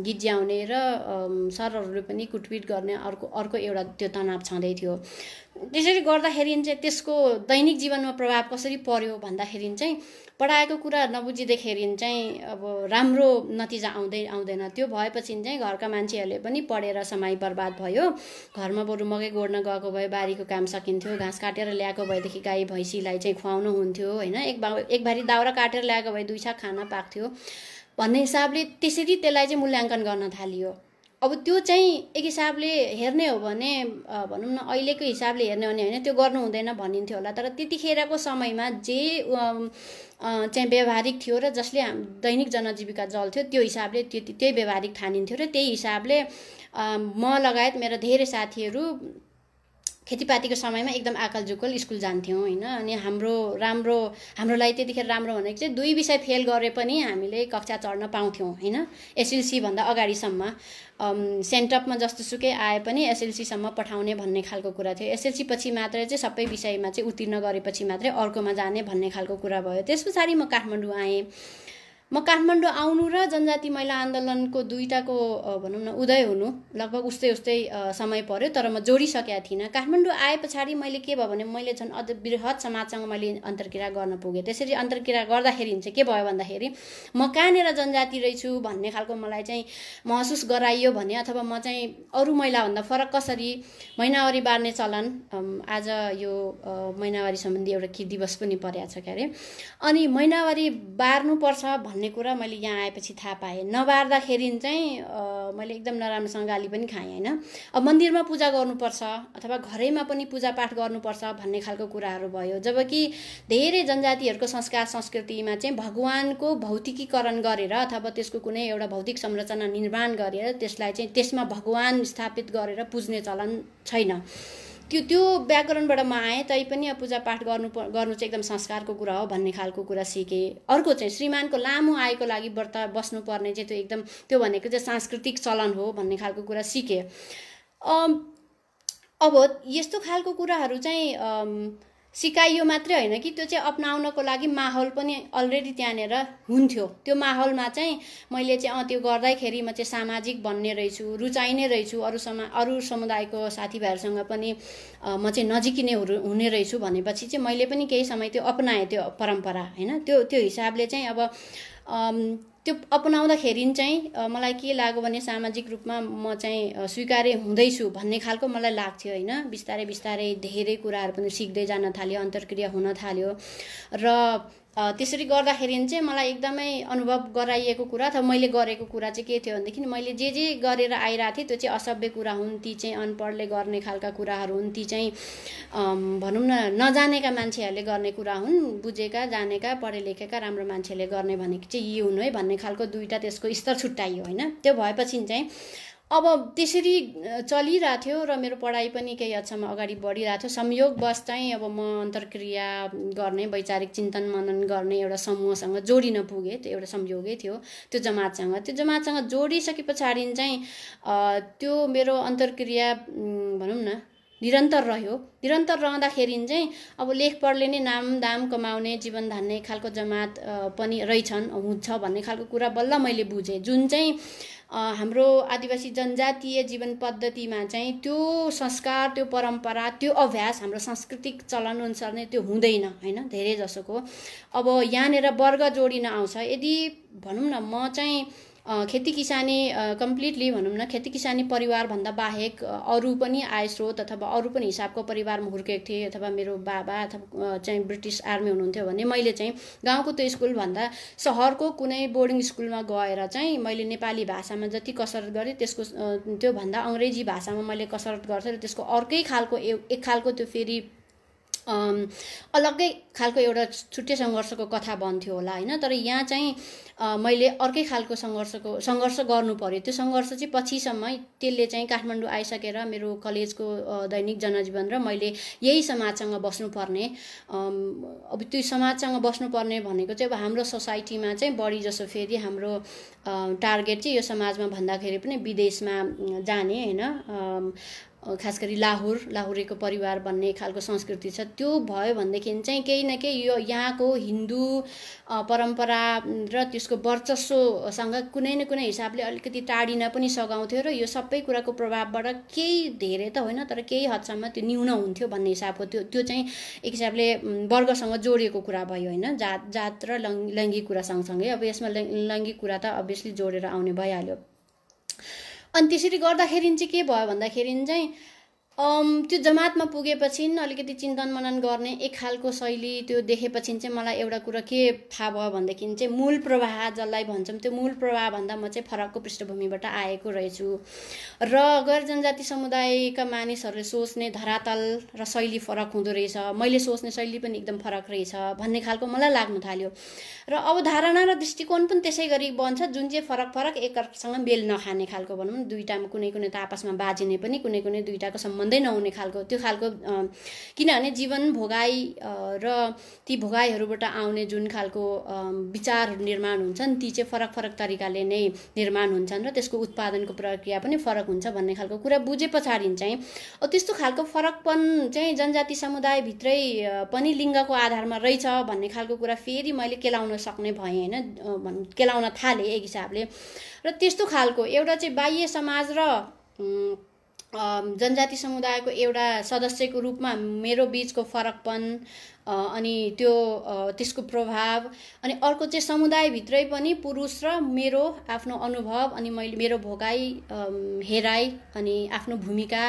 गीत ज्याउने र सरहरूले पनि कुटपिट गर्ने अर्को एउटा त्यो तनाव छँदै थियो। त्यसरी गर्दाखेरि चाहिँ त्यसको दैनिक जीवनमा प्रभाव कसरी पर्यो भन्दाखेरि चाहिँ पढाएको कुरा नबुझिँदाखेरि चाहिँ अब राम्रो नतिजा आउँदैन। त्यो भएपछि चाहिँ घरका मान्छेहरूले पनि पढेर समय बर्बाद भयो। घरमा बरु मकै गोड्न गएको भए बारीको काम सकिन्थ्यो, घाँस काटेर ल्याएको भएदेखि गाई भैँसीलाई चाहिँ खुवाउनु हुन्थ्यो होइन, एक भारी दाउरा काटेर ल्याएको भए 2 छाक खाना पाक्थ्यो भन्ने हिसाबले त्यसरी त्यसलाई चाहिँ मूल्याङ्कन गर्न थालियो। अब त्यो चाहिँ एक हिसाबले हेर्ने हो भने भनौँ न अहिलेको हिसाबले हेर्ने हो भने होइन त्यो गर्नु हुँदैन भनिन्थ्यो होला, तर त्यतिखेरको समयमा जे चाहिँ व्यवहारिक थियो र जसले दैनिक जनजीविका चल्थ्यो त्यो हिसाबले त्यही व्यवहारिक ठानिन्थ्यो र त्यही हिसाबले म लगायत मेरा धेरै साथीहरू खेतीपातीको समयमा एकदम आकलजुकल स्कुल जान्थ्यौँ होइन। अनि हाम्रो लागि त्यतिखेर राम्रो भनेको चाहिँ 2 विषय फेल गरे पनि हामीले कक्षा चढ्न पाउँथ्यौँ होइन। एसएलसी भन्दा अगाडिसम्म सेन्टअपमा जस्तोसुकै आए पनि एसएलसीसम्म पठाउने भन्ने खालको कुरा थियो। एसएलसी पछि मात्रै चाहिँ सबै विषयमा चाहिँ उत्तीर्ण गरेपछि मात्रै अर्कोमा जाने भन्ने खालको कुरा भयो। त्यस पछाडि म काठमाडौँ आएँ। म काठमाडौँ आउनु र जनजाति महिला आन्दोलनको दुईटाको भनौँ न उदय हुनु लगभग उस्तै समय पर्यो, तर म जोडिसकेका थिइनँ। काठमाडौँ आए पछाडि मैले के भयो भने मैले झन् अझ बृहत समाजसँग मैले अन्तर्क्रिया गर्न पुगेँ। त्यसरी अन्तर्क्रिया गर्दाखेरि चाहिँ के भयो भन्दाखेरि म कहाँनिर जनजाति रहेछु भन्ने खालको मलाई चाहिँ महसुस गराइयो भने, अथवा म चाहिँ अरू महिलाभन्दा फरक कसरी महिनावारी बार्ने चलन, आज यो महिनावारी सम्बन्धी एउटा दिवस पनि परेको छ क्यारे, अनि महिनावारी बार्नुपर्छ भन्ने कुरा मैले यहाँ आएपछि थाहा पाएँ। नबार्दाखेरि चाहिँ मैले एकदम नराम्रोसँग गाली पनि खाएँ होइन। अब मन्दिरमा पूजा गर्नुपर्छ अथवा घरैमा पनि पूजापाठ गर्नुपर्छ भन्ने खालको कुराहरू भयो। जबकि धेरै जनजातिहरूको संस्कार संस्कृतिमा चाहिँ भगवानको भौतिकीकरण गरेर अथवा त्यसको कुनै एउटा भौतिक संरचना निर्माण गरेर त्यसलाई चाहिँ त्यसमा भगवान स्थापित गरेर पुज्ने चलन छैन। त्यो व्याकरणबाट म आएँ, तैपनि पूजापाठ गर्नु चाहिँ एकदम संस्कारको कुरा हो भन्ने खालको कुरा सिकेँ। अर्को चाहिँ श्रीमानको लामो आयको लागि व्रत बस्नुपर्ने चाहिँ त्यो भनेको चाहिँ सांस्कृतिक चलन हो भन्ने खालको कुरा सिकेँ। अब यस्तो खालको कुराहरू चाहिँ सिकाइयो मात्रै होइन कि त्यो चाहिँ अपनाउनको लागि माहौल पनि अलरेडी त्यहाँनिर हुन्थ्यो। त्यो माहौलमा चाहिँ मैले चाहिँ त्यो गर्दाखेरि म चाहिँ सामाजिक बन्ने रहेछु, रुचाइने रहेछु, अरू समुदायको साथीभाइहरूसँग पनि म चाहिँ नजिकिने हुने रहेछु भनेपछि चाहिँ मैले पनि केही समय त्यो अपनाएँ त्यो परम्परा होइन। त्यो हिसाबले चाहिँ अब त्यो अपनाउँदाखेरि चाहिँ मलाई के लाग्यो भने सामाजिक रूपमा म चाहिँ स्वीकार्य हुँदैछु भन्ने खालको मलाई लाग्थ्यो होइन। बिस्तारै बिस्तारै धेरै कुराहरू पनि सिक्दै जान थाल्यो, अन्तर्क्रिया हुन थाल्यो र त्यसरी गर्दाखेरि चाहिँ मलाई एकदमै अनुभव गराइएको कुरा अथवा मैले गरेको कुरा चाहिँ के थियो भनेदेखि मैले जे गरेर आइरहेको थिएँ त्यो चाहिँ असभ्य कुरा हुन्, ती चाहिँ अनपढले गर्ने खालका कुराहरू हुन्, ती चाहिँ भनौँ न नजानेका मान्छेहरूले गर्ने कुरा हुन्, बुझेका जानेका पढे लेखेका राम्रो मान्छेले गर्ने भनेको चाहिँ यी हुन् है भन्ने खालको दुईटा त्यसको स्तर छुट्याइयो होइन। त्यो भएपछि चाहिँ अब त्यसरी चलिरहेको थियो र मेरो पढाइ पनि केही हदसम्म अगाडि बढिरहेको थियो। संयोगवश चाहिँ अब म अन्तर्क्रिया गर्ने वैचारिक चिन्तन मनन गर्ने एउटा समूहसँग जोडिन पुगेँ। त्यो एउटा संयोगै थियो त्यो जमातसँग जोडिसके पछाडि चाहिँ त्यो मेरो अन्तर्क्रिया भनौँ न निरन्तर रह्यो। निरन्तर रहँदाखेरि चाहिँ अब लेख पढले नै नाम दाम कमाउने जीवन धान्ने खालको जमात पनि रहेछन् हुन्छ भन्ने खालको कुरा बल्ल मैले बुझेँ। जुन चाहिँ हाम्रो आदिवासी जनजातीय जीवन पद्धतिमा चाहिँ त्यो संस्कार, त्यो परम्परा, त्यो अभ्यास हाम्रो सांस्कृतिक चलन अनुसार नै त्यो हुँदैन होइन धेरै जसोको। अब यहाँनिर वर्ग जोडिन आउँछ। यदि भनौँ न म चाहिँ खेती किसानी कम्प्लिटली भनौँ न खेती किसानी परिवारभन्दा बाहेक अरू पनि आय स्रोत अथवा अरू पनि हिसाबको परिवारमा हुर्केको थिएँ अथवा मेरो बाबा अथवा चाहिँ ब्रिटिस आर्मी हुनुहुन्थ्यो भने मैले चाहिँ गाउँको त्यो स्कुलभन्दा सहरको कुनै बोर्डिङ स्कुलमा गएर चाहिँ मैले नेपाली भाषामा जति कसरत गरेँ त्यसको त्योभन्दा अङ्ग्रेजी भाषामा मैले कसरत गर्थेँ र त्यसको अर्कै खालको एक खालको त्यो फेरि अलग्गै खालको एउटा छुट्टै सङ्घर्षको कथा बन्थ्यो होला होइन। तर यहाँ चाहिँ मैले अर्कै खालको सङ्घर्ष गर्नु पर्यो। त्यो सङ्घर्ष चाहिँ पछिसम्म त्यसले चाहिँ काठमाडौँ आइसकेर मेरो कलेजको दैनिक जनजीवन र मैले यही समाजसँग बस्नुपर्ने, अब त्यो समाजसँग बस्नुपर्ने भनेको चाहिँ अब हाम्रो सोसाइटीमा चाहिँ बढी जसो फेरि हाम्रो टार्गेट चाहिँ यो समाजमा भन्दाखेरि पनि विदेशमा जाने होइन। खास गरी लाहुरेको परिवार भन्ने खालको संस्कृति छ, त्यो भयो भनेदेखि चाहिँ केही न केही यो यहाँको हिन्दू परम्परा र त्यसको वर्चस्वसँग कुनै न कुनै हिसाबले अलिकति टाढिन पनि सघाउँथ्यो र यो सबै कुराको प्रभावबाट केही धेरै त होइन तर केही हदसम्म त्यो न्यून हुन्थ्यो भन्ने हिसाबको त्यो चाहिँ एक हिसाबले वर्गसँग जोडिएको कुरा भयो होइन, जात र लैङ्गिक कुरा सँगसँगै। अब यसमा लैङ्गिक कुरा त अभियसली जोडेर आउने भइहाल्यो। अनि त्यसरी गर्दाखेरि चाहिँ के भयो भन्दाखेरि चाहिँ त्यो जमातमा पुगेपछि अलिकति चिन्तन मनन गर्ने एक खालको शैली त्यो देखेपछि चाहिँ मलाई एउटा कुरा के थाहा भयो भनेदेखि चाहिँ मूल प्रवाह जसलाई भन्छौँ त्यो मूल प्रवाहभन्दा म चाहिँ फरकको पृष्ठभूमिबाट आएको रहेछु र गैर जनजाति समुदायका मानिसहरूले सोच्ने धरातल र शैली फरक हुँदो रहेछ, मैले सोच्ने शैली पनि एकदम फरक रहेछ भन्ने खालको मलाई लाग्न थाल्यो र अवधारणा र दृष्टिकोण पनि त्यसै गरी बन्छ जुन चाहिँ फरक एकअर्कासँग मेल नखाने खालको भनौँ न, दुईटामा कुनै कुनै त आपसमा बाजिने पनि कुनै कुनै दुईटाको सम्बन्धै नहुने खालको त्यो खालको, किनभने जीवन भोगाई र ती भोगाईहरूबाट आउने जुन खालको विचारहरू निर्माण हुन्छन् ती चाहिँ फरक तरिकाले नै निर्माण हुन्छन् र त्यसको उत्पादनको प्रक्रिया पनि फरक हुन्छ भन्ने खालको कुरा बुझे पछाडि चाहिँ त्यस्तो खालको फरकपन चाहिँ जनजाति समुदायभित्रै पनि लिङ्गको आधारमा रहेछ भन्ने खालको कुरा फेरि मैले केलाउन सक्ने भएँ होइन, केलाउन थालेँ एक हिसाबले। र त्यस्तो खालको एउटा चाहिँ बाह्य समाज र जनजाति समुदायको एउटा सदस्यको रूपमा मेरो बीचको फरकपन अनि त्यसको प्रभाव, अनि अर्को चाहिँ समुदायभित्रै पनि पुरुष र मेरो आफ्नो अनुभव अनि मैले मेरो भोगाई हेराइ अनि आफ्नो भूमिका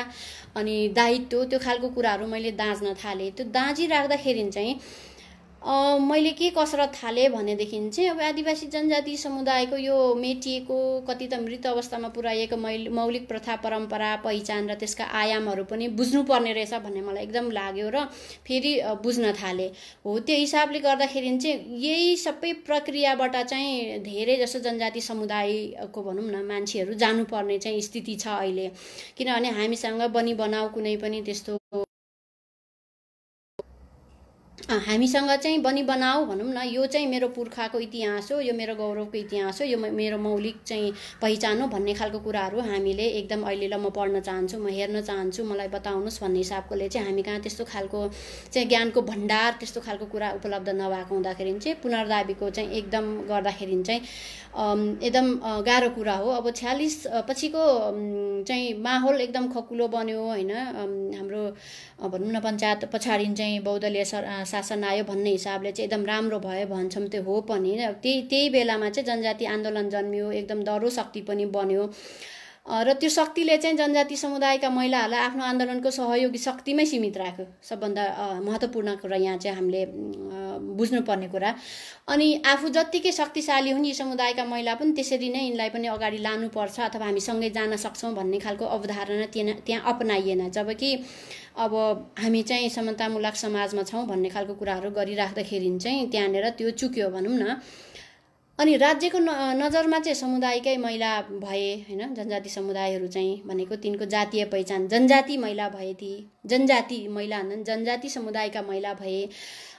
अनि दायित्व त्यो खालको कुराहरू मैले दाँच्न थालेँ। त्यो दाँचिराख्दाखेरि चाहिँ मैले के कसरत थालेँ भनेदेखि चाहिँ अब आदिवासी जनजाति समुदायको यो मेटिएको कति त मृत अवस्थामा पुर्याइएको मौलिक प्रथा परम्परा पहिचान र त्यसका आयामहरू पनि बुझ्नुपर्ने रहेछ भन्ने मलाई एकदम लाग्यो र फेरि बुझ्न थालेँ। हो त्यो हिसाबले गर्दाखेरि चाहिँ यही सबै प्रक्रियाबाट चाहिँ धेरै जसो जनजाति समुदायको भनौँ न मान्छेहरू जानुपर्ने चाहिँ स्थिति छ अहिले, किनभने हामीसँग बनी बनाऊ कुनै पनि त्यस्तो हामीसँग चाहिँ बनी बनाऊ भनौँ न, यो चाहिँ मेरो पुर्खाको इतिहास हो, यो मेरो गौरवको इतिहास हो, यो मेरो मौलिक चाहिँ पहिचान हो भन्ने खालको कुराहरू हामीले एकदम अहिले ल म पढ्न चाहन्छु, म हेर्न चाहन्छु, मलाई बताउनुहोस् भन्ने हिसाबकोले चाहिँ हामी कहाँ त्यस्तो खालको चाहिँ ज्ञानको भण्डार त्यस्तो खालको कुरा उपलब्ध नभएको हुँदाखेरि चाहिँ पुनर्दाबीको चाहिँ एकदम गर्दाखेरि चाहिँ एकदम गाह्रो कुरा हो। अब 46 पछिको चाहिँ माहौल एकदम खकुलो बन्यो होइन, हाम्रो भनौँ न पञ्चायत पछाडि चाहिँ बहुदलीय शासन आयो भन्ने हिसाबले चाहिँ एकदम राम्रो भयो भन्छौँ, त्यो हो पनि। त्यही बेलामा चाहिँ जनजाति आन्दोलन जन्मियो, एकदम दह्रो शक्ति पनि बन्यो र त्यो शक्तिले चाहिँ जनजाति समुदायका महिलाहरूलाई आफ्नो आन्दोलनको सहयोगी शक्तिमै सीमित राख्यो। सबभन्दा महत्त्वपूर्ण कुरा यहाँ चाहिँ हामीले बुझ्नुपर्ने कुरा। अनि आफू जत्तिकै शक्तिशाली हुन् यी समुदायका महिला पनि त्यसरी नै यिनलाई पनि अगाडि लानुपर्छ अथवा हामी सँगै जान सक्छौँ भन्ने खालको अवधारणा त्यहाँ अपनाइएन, जबकि अब हामी चाहिँ समतामूलक समाजमा छौँ भन्ने खालको कुराहरू गरिराख्दाखेरि चाहिँ त्यहाँनिर त्यो चुक्यो भनौँ न। अनि राज्यको नजरमा चाहिँ समुदायकै महिला भए होइन, जनजाति समुदायहरू चाहिँ भनेको तिनको जातीय पहिचान जनजाति महिला भए, ती जनजाति महिला जनजाति समुदायका महिला भए,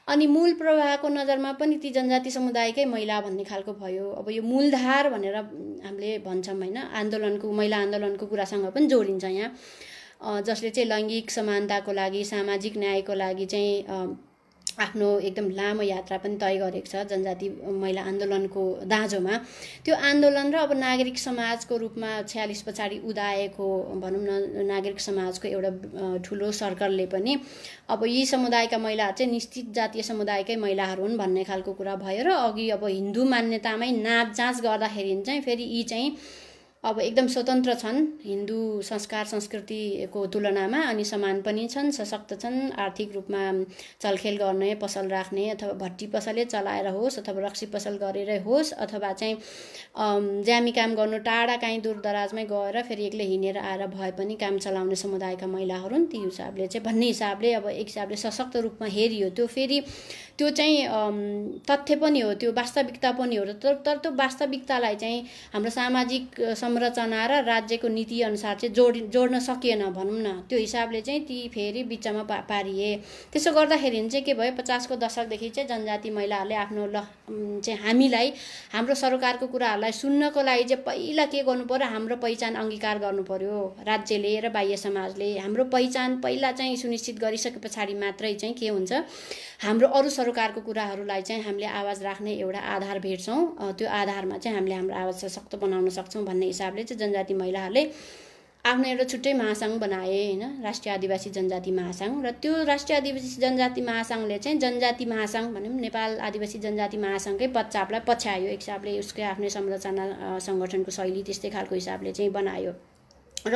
अनि मूल प्रवाहको नजरमा पनि ती जनजाति समुदायकै महिला भन्ने खालको भयो। अब यो मूलधार भनेर हामीले भन्छौँ होइन, आन्दोलनको महिला आन्दोलनको कुरासँग पनि जोडिन्छ यहाँ, जसले चाहिँ लैङ्गिक समानताको लागि सामाजिक न्यायको लागि चाहिँ आफ्नो एकदम लामो यात्रा पनि तय गरेको छ जनजाति महिला आन्दोलनको दाँजोमा। त्यो आन्दोलन र अब नागरिक समाजको रूपमा 46 पछाडि उदाएको भनौँ न नागरिक समाजको एउटा ठुलो सर्कलले पनि अब यी समुदायका महिलाहरू चाहिँ निश्चित जातीय समुदायकै महिलाहरू हुन् भन्ने खालको कुरा भयो र अघि अब हिन्दू मान्यतामै नाप जाँच गर्दाखेरि चाहिँ फेरि यी चाहिँ अब एकदम स्वतन्त्र छन् हिन्दू संस्कार संस्कृतिको तुलनामा, अनि समान पनि छन्, सशक्त छन्, आर्थिक रूपमा चलखेल गर्ने पसल राख्ने अथवा भट्टी पसलले चलाएर होस् अथवा रक्सी पसल गरेरै होस् अथवा चाहिँ ज्यामी काम गर्नु टाढा काहीँ दूर दराजमै गएर फेरि एक्लै हिँडेर आएर भए पनि काम चलाउने समुदायका महिलाहरू ती हिसाबले चाहिँ भन्ने हिसाबले अब एक हिसाबले सशक्त रूपमा हेरियो। त्यो फेरि त्यो चाहिँ तथ्य पनि हो, त्यो वास्तविकता पनि हो। तर त्यो वास्तविकतालाई चाहिँ हाम्रो सामाजिक संरचना र राज्यको नीति अनुसार चाहिँ जोड्न सकिएन भनौँ न। त्यो हिसाबले चाहिँ ती फेरि बिचमा पारिए। त्यसो गर्दाखेरि चाहिँ के भयो, 50 को दशकदेखि चाहिँ जनजाति महिलाहरूले आफ्नो चाहिँ हामीलाई हाम्रो सरकारको कुराहरूलाई सुन्नको लागि चाहिँ पहिला के गर्नु पर्यो, हाम्रो पहिचान अंगीकार गर्नु पर्यो। राज्यले र बाह्य समाजले हाम्रो पहिचान पहिला चाहिँ सुनिश्चित गरिसके पछाडि मात्रै चाहिँ के हुन्छ, हाम्रो अरू सरकारको कुराहरूलाई चाहिँ हामीले आवाज राख्ने एउटा आधार भेट्छौँ। त्यो आधारमा चाहिँ हामीले हाम्रो आवाज सशक्त बनाउन सक्छौँ भन्ने हिसाबले चाहिँ जनजाति महिलाहरूले आफ्नो एउटा छुट्टै महासङ्घ बनाए हैन, राष्ट्रिय आदिवासी जनजाति महासङ्घ। र त्यो राष्ट्रिय आदिवासी जनजाति महासङ्घले चाहिँ जनजाति महासङ्घ भनौँ, नेपाल आदिवासी जनजाति महासङ्घकै पच्चापलाई पछ्यायो। एक हिसाबले उसकै आफ्नै संरचना सङ्गठनको शैली त्यस्तै खालको हिसाबले चाहिँ बनायो। र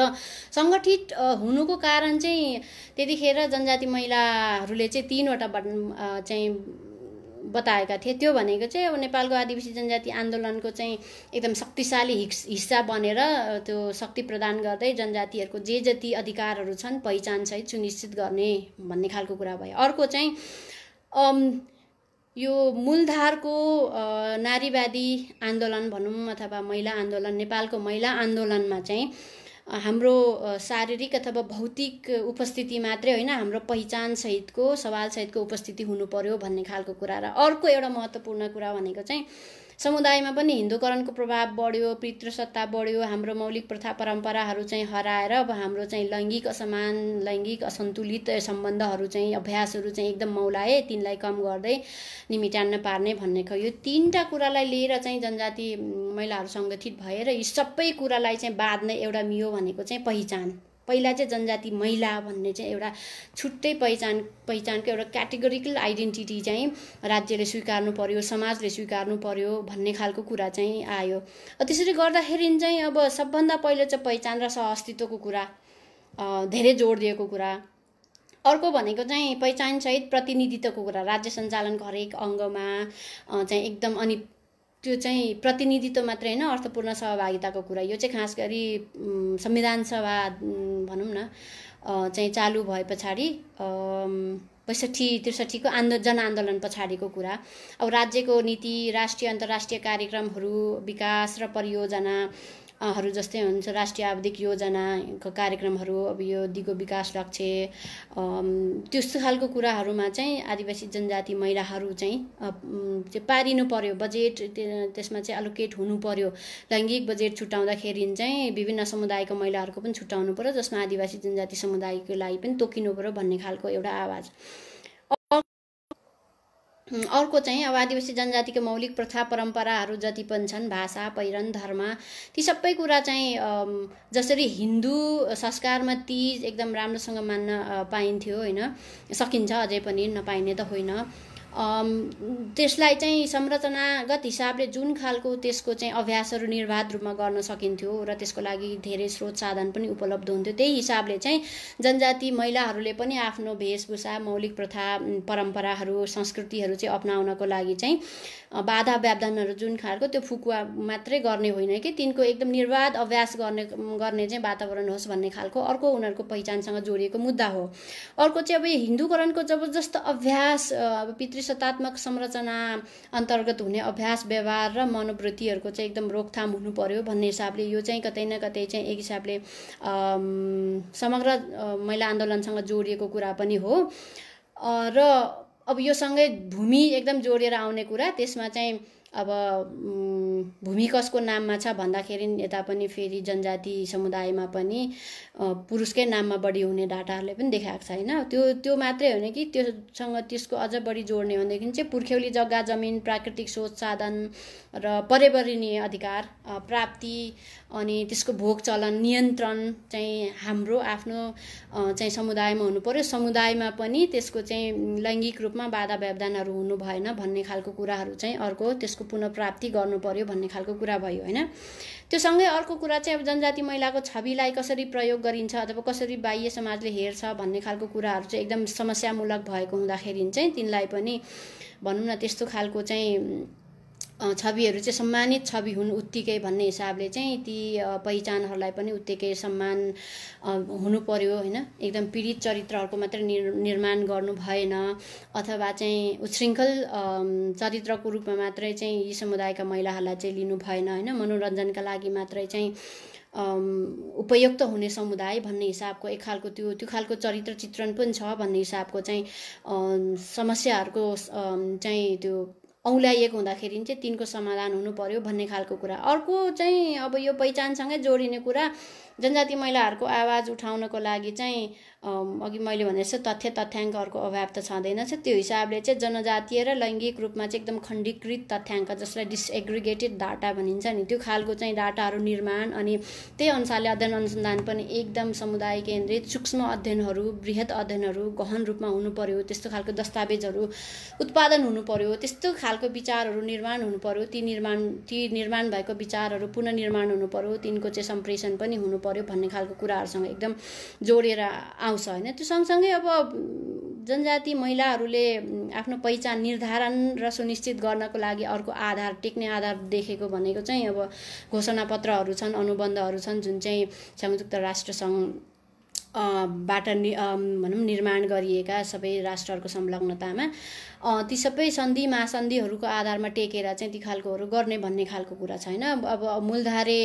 सङ्गठित हुनुको कारण चाहिँ त्यतिखेर जनजाति महिलाहरूले चाहिँ 3वटा चाहिँ बताएका थिए। त्यो भनेको चाहिँ अब नेपालको आदिवासी जनजाति आन्दोलनको चाहिँ एकदम शक्तिशाली हिस्सा बनेर त्यो शक्ति प्रदान गर्दै जनजातिहरूको जे जति अधिकारहरू छन् पहिचानसहित सुनिश्चित गर्ने भन्ने खालको कुरा भयो। अर्को चाहिँ यो मूलधारको नारीवादी आन्दोलन भनौँ अथवा महिला आन्दोलन, नेपालको महिला आन्दोलनमा चाहिँ हाम्रो शारीरिक अथवा भौतिक उपस्थिति मात्रै होइन, हाम्रो पहिचान सहितको सवाल सहितको उपस्थिति हुनु पर्यो भन्ने खालको कुरा। र अर्को एउटा महत्त्वपूर्ण कुरा भनेको चाहिँ समुदायमा पनि हिन्दूकरणको प्रभाव बढ्यो, पितृसत्ता बढ्यो, हाम्रो मौलिक प्रथा परम्पराहरू चाहिँ हराएर अब हाम्रो चाहिँ लैङ्गिक असमान, लैङ्गिक असन्तुलित सम्बन्धहरू चाहिँ अभ्यासहरू चाहिँ एकदम मौलाए, तिनलाई कम गर्दै निमिटान्न पार्ने भन्ने यो 3टा कुरालाई लिएर चाहिँ जनजाति महिलाहरू सङ्गठित भएर यी सबै कुरालाई चाहिँ बाँध्ने एउटा मियो भनेको चाहिँ पहिचान। पहिला चाहिँ जनजाति महिला भन्ने चाहिँ एउटा छुट्टै पहिचानको एउटा क्याटेगोरिकल आइडेन्टिटी चाहिँ राज्यले स्वीकार्नु पर्यो, समाजले स्वीकार्नु पर्यो भन्ने खालको कुरा चाहिँ आयो। त्यसरी गर्दाखेरि चाहिँ अब सबभन्दा पहिलो चाहिँ पहिचान र सहअस्तित्वको कुरा धेरै जोड दिएको कुरा। अर्को भनेको चाहिँ पहिचानसहित प्रतिनिधित्वको कुरा, राज्य सञ्चालनको हरेक अङ्गमा चाहिँ एकदम, अनि त्यो चाहिँ प्रतिनिधित्व मात्रै होइन अर्थपूर्ण सहभागिताको कुरा। यो चाहिँ खास गरी संविधान सभा भनौँ न चाहिँ चालु भए पछाडि 62-63 को जनआन्दोलन पछाडिको कुरा। अब राज्यको नीति, राष्ट्रिय अन्तर्राष्ट्रिय कार्यक्रमहरू, विकास र परियोजनाहरू जस्तै हुन्छ राष्ट्रिय आवधिक योजनाको कार्यक्रमहरू, अब यो दिगो विकास लक्ष्य, त्यस्तो खालको कुराहरूमा चाहिँ आदिवासी जनजाति महिलाहरू चाहिँ पारिनु पर्यो। बजेट त्यसमा चाहिँ एलोकेट हुनु पर्यो। लैङ्गिक बजेट छुट्याउँदाखेरि चाहिँ विभिन्न समुदायको महिलाहरूको पनि छुट्याउनु पर्यो, जसमा आदिवासी जनजाति समुदायको लागि पनि तोकिनु पर्यो भन्ने खालको एउटा आवाज। अर्को चाहिँ अब आदिवासी जनजातिको मौलिक प्रथा परम्पराहरू जति पनि छन्, भाषा, पहिरन, धर्म, ती सबै कुरा चाहिँ जसरी हिन्दू संस्कारमा तीज एकदम राम्रोसँग मान्न पाइन्थ्यो होइन, सकिन्छ अझै पनि, नपाइने त होइन। त्यसलाई चाहिँ संरचनागत हिसाबले जुन खालको त्यसको चाहिँ अभ्यासहरू निर्वाध रूपमा गर्न सकिन्थ्यो र त्यसको लागि धेरै स्रोत साधन पनि उपलब्ध हुन्थ्यो, त्यही हिसाबले चाहिँ जनजाति महिलाहरूले पनि आफ्नो वेशभूषा, मौलिक प्रथा परम्पराहरू, संस्कृतिहरू चाहिँ अपनाउनको लागि चाहिँ बाधा व्यवधानहरू जुन खालको त्यो फुकुवा मात्रै गर्ने होइन कि तिनको एकदम निर्वाध अभ्यास गर्ने चाहिँ वातावरण होस् भन्ने खालको अर्को उनीहरूको पहिचानसँग जोडिएको मुद्दा हो। अर्को चाहिँ अब हिन्दूकरणको जबरजस्त अभ्यास, अब पितृसत्तात्मक संरचना अन्तर्गत हुने अभ्यास, व्यवहार र मनोवृत्तिहरूको चाहिँ एकदम रोकथाम हुनु पर्यो भन्ने हिसाबले यो चाहिँ कतै न कतै चाहिँ एक हिसाबले समग्र महिला आन्दोलनसँग जोडिएको कुरा पनि हो। र अब यो सँगै भूमि एकदम जोडेर आउने कुरा, त्यसमा चाहिँ अब भूमि कसको नाममा छ भन्दाखेरि यता पनि फेरि जनजाति समुदायमा पनि पुरुषकै नाममा बढी हुने डाटाहरूले पनि देखाएको छ होइन। त्यो मात्रै होइन कि त्योसँग त्यसको अझ बढी जोड्ने भनेदेखि चाहिँ पुर्ख्यौली जग्गा जमिन, प्राकृतिक स्रोत साधन र पर्यावरणीय अधिकार प्राप्ति, अनि त्यसको भोग चलन नियन्त्रण चाहिँ हाम्रो आफ्नो चाहिँ समुदायमा हुनु पर्यो। समुदायमा पनि त्यसको चाहिँ लैङ्गिक रूपमा बाधा व्यवधानहरू हुनु भएन भन्ने खालको कुराहरू चाहिँ अर्को, त्यसको पुनः प्राप्ति गर्नु पर्यो भन्ने खालको कुरा भयो होइन। त्यो सँगै अर्को कुरा चाहिँ अब जनजाति महिलाको छविलाई कसरी प्रयोग गरिन्छ अथवा कसरी बाह्य समाजले हेर्छ भन्ने खालको कुराहरू चाहिँ एकदम समस्यामूलक भएको हुँदाखेरि चाहिँ तिनलाई पनि भनौँ न त्यस्तो खालको चाहिँ छविहरू चाहिँ सम्मानित छवि हुन् उत्तिकै भन्ने हिसाबले चाहिँ ती पहिचानहरूलाई पनि उत्तिकै सम्मान हुनु पर्यो होइन। एकदम पीडित चरित्रहरूको मात्रै निर्माण गर्नु भएन, अथवा चाहिँ उच्छृङ्खल चरित्रको रूपमा मात्रै चाहिँ यी समुदायका महिलाहरूलाई चाहिँ लिनु भएन होइन। मनोरञ्जनका लागि मात्रै चाहिँ उपयुक्त हुने समुदाय भन्ने हिसाबको एक खालको त्यो खालको चरित्र चित्रण पनि छ भन्ने हिसाबको चाहिँ समस्याहरूको चाहिँ त्यो औँल्याइएको हुँदाखेरि चाहिँ तिनको समाधान हुनु पर्यो भन्ने खालको कुरा। अर्को चाहिँ अब यो पहिचानसँगै जोडिने कुरा, जनजाति महिलाहरूको आवाज उठाउनको लागि चाहिँ अघि मैले भने जस्तो तथ्याङ्कहरूको अभाव त छँदैनछ। त्यो हिसाबले चाहिँ जनजातीय र लैङ्गिक रूपमा चाहिँ एकदम खण्डीकृत तथ्याङ्क, जसलाई डिसएग्रिगेटेड डाटा भनिन्छ नि, त्यो खालको चाहिँ डाटाहरू निर्माण अनि त्यही अनुसारले अध्ययन अनुसन्धान पनि एकदम समुदाय केन्द्रित सूक्ष्म अध्ययनहरू, बृहत अध्ययनहरू गहन रूपमा हुनु पर्यो। त्यस्तो खालको दस्तावेजहरू उत्पादन हुनु पर्यो, त्यस्तो खालको विचारहरू निर्माण हुनु पर्यो। ती निर्माण भएको विचारहरू पुनर्निर्माण हुनु पर्यो, तिनको चाहिँ सम्प्रेषण पनि हुनु पर्यो भन्ने खालको कुराहरूसँग एकदम जोडेर आउँछ होइन। त्यो सँगसँगै अब जनजाति महिलाहरूले आफ्नो पहिचान निर्धारण र सुनिश्चित गर्नको लागि अर्को आधार, टेक्ने आधार देखेको भनेको चाहिँ अब घोषणापत्रहरू छन्, अनुबन्धहरू छन्, जुन चाहिँ संयुक्त राष्ट्रसङ्घ बाट भनौँ निर्माण गरिएका सबै राष्ट्रहरूको संलग्नतामा ती सबै सन्धि महासन्धिहरूको आधारमा टेकेर चाहिँ ती खालकोहरू गर्ने भन्ने खालको कुरा छैन। अब मूलधारे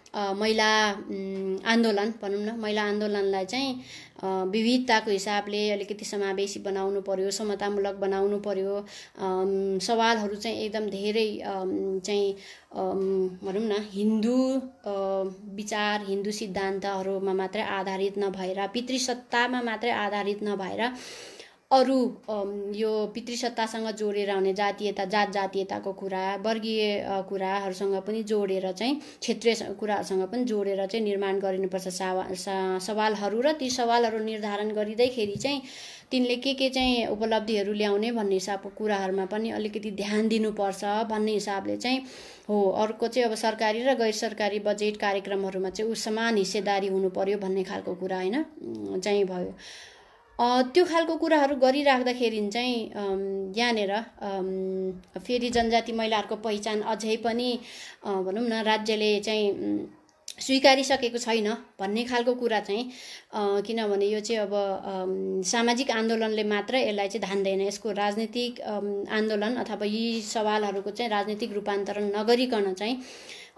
महिला आन्दोलन भनौँ न, महिला आन्दोलनलाई चाहिँ विविधताको हिसाबले अलिकति समावेशी बनाउनु पर्यो, समतामूलक बनाउनु पर्यो। सवालहरू चाहिँ एकदम धेरै चाहिँ भनौँ न हिन्दू विचार, हिन्दू सिद्धान्तहरूमा मात्रै आधारित नभएर, पितृसत्तामा मात्रै आधारित नभएर अरू यो पितृसत्तासँग जोडेर आउने जातीयता, जातीयताको कुरा, वर्गीय कुराहरूसँग पनि जोडेर चाहिँ क्षेत्रीय कुराहरूसँग पनि जोडेर चाहिँ निर्माण गरिनुपर्छ सवालहरू। र ती सवालहरू निर्धारण गरिँदैखेरि चाहिँ तिनले के चाहिँ उपलब्धिहरू ल्याउने भन्ने हिसाबको कुराहरूमा पनि अलिकति ध्यान दिनुपर्छ भन्ने हिसाबले चाहिँ हो। अर्को चाहिँ अब सरकारी र गैर सरकारी बजेट कार्यक्रमहरूमा चाहिँ समान हिस्सेदारी हुनु पर्यो भन्ने खालको कुरा होइन चाहिँ भयो। त्यो खालको कुराहरू गरिराख्दाखेरि चाहिँ यहाँनिर फेरि जनजाति महिलाहरूको पहिचान अझै पनि भनौँ न राज्यले चाहिँ स्वीकारिसकेको छैन भन्ने खालको कुरा चाहिँ, किनभने यो चाहिँ अब सामाजिक आन्दोलनले मात्र यसलाई चाहिँ धान्दैन। यसको राजनीतिक आन्दोलन अथवा यी सवालहरूको चाहिँ राजनीतिक रूपान्तरण नगरिकन चाहिँ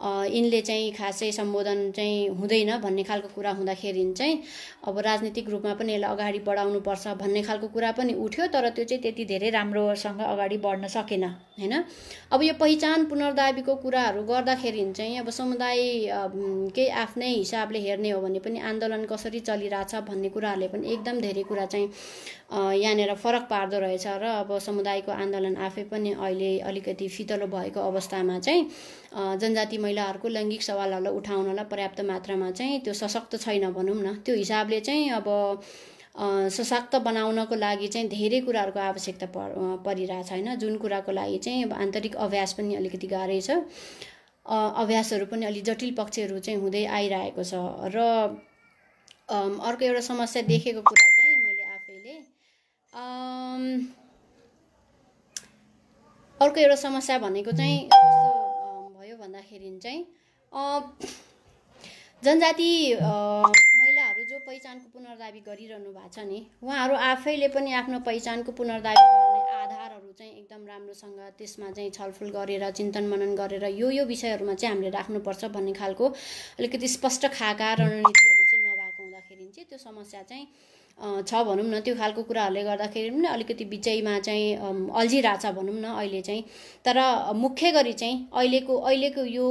यिनले चाहिँ खासै सम्बोधन चाहिँ हुँदैन भन्ने खालको कुरा हुँदाखेरि चाहिँ अब राजनीतिक रूपमा पनि यसलाई अगाडि बढाउनुपर्छ भन्ने खालको कुरा पनि उठ्यो। तर त्यो चाहिँ त्यति धेरै राम्रोसँग अगाडि बढ्न सकेन होइन। अब यो पहिचान पुनर्दाबीको कुराहरू गर्दाखेरि चाहिँ अब समुदाय केही आफ्नै हिसाबले हेर्ने हो भने पनि आन्दोलन कसरी चलिरहेछ भन्ने कुराहरूले पनि एकदम धेरै कुरा चाहिँ यहाँनिर फरक पार्दो रहेछ। र अब समुदायको आन्दोलन आफै पनि अहिले अलिकति फितलो भएको अवस्थामा चाहिँ जनजाति महिलाहरूको लैङ्गिक सवालहरूलाई उठाउनलाई पर्याप्त मात्रामा चाहिँ त्यो सशक्त छैन भनौँ न। त्यो हिसाबले चाहिँ अब सशक्त बनाउनको लागि चाहिँ धेरै कुराहरूको आवश्यकता परिरहेछ होइन, जुन कुराको लागि चाहिँ अब आन्तरिक अभ्यास पनि अलिकति गाह्रै छ, अभ्यासहरू पनि अलि जटिल पक्षहरू चाहिँ हुँदै आइरहेको छ। र अर्को एउटा समस्या देखेको कुरा चाहिँ मैले आफैले अर्को एउटा समस्या भनेको चाहिँ कस्तो भयो भन्दाखेरि चाहिँ जनजाति महिलाहरू जो पहिचानको पुनर्दाबी गरिरहनु भएको छ नि, उहाँहरू आफैले पनि आफ्नो पहिचानको पुनर्दाबी गर्ने आधारहरू चाहिँ एकदम राम्रोसँग त्यसमा चाहिँ छलफल गरेर चिन्तन मनन गरेर यो विषयहरूमा चाहिँ हामीले राख्नुपर्छ भन्ने खालको अलिकति स्पष्ट खाका रणनीतिहरू चाहिँ नभएको हुँदाखेरि चाहिँ त्यो समस्या चाहिँ छ भनौँ न। त्यो खालको कुराहरूले गर्दाखेरि पनि अलिकति बिचैमा चाहिँ अल्झिरहेछ भनौँ न अहिले चाहिँ। तर मुख्य गरी चाहिँ अहिलेको यो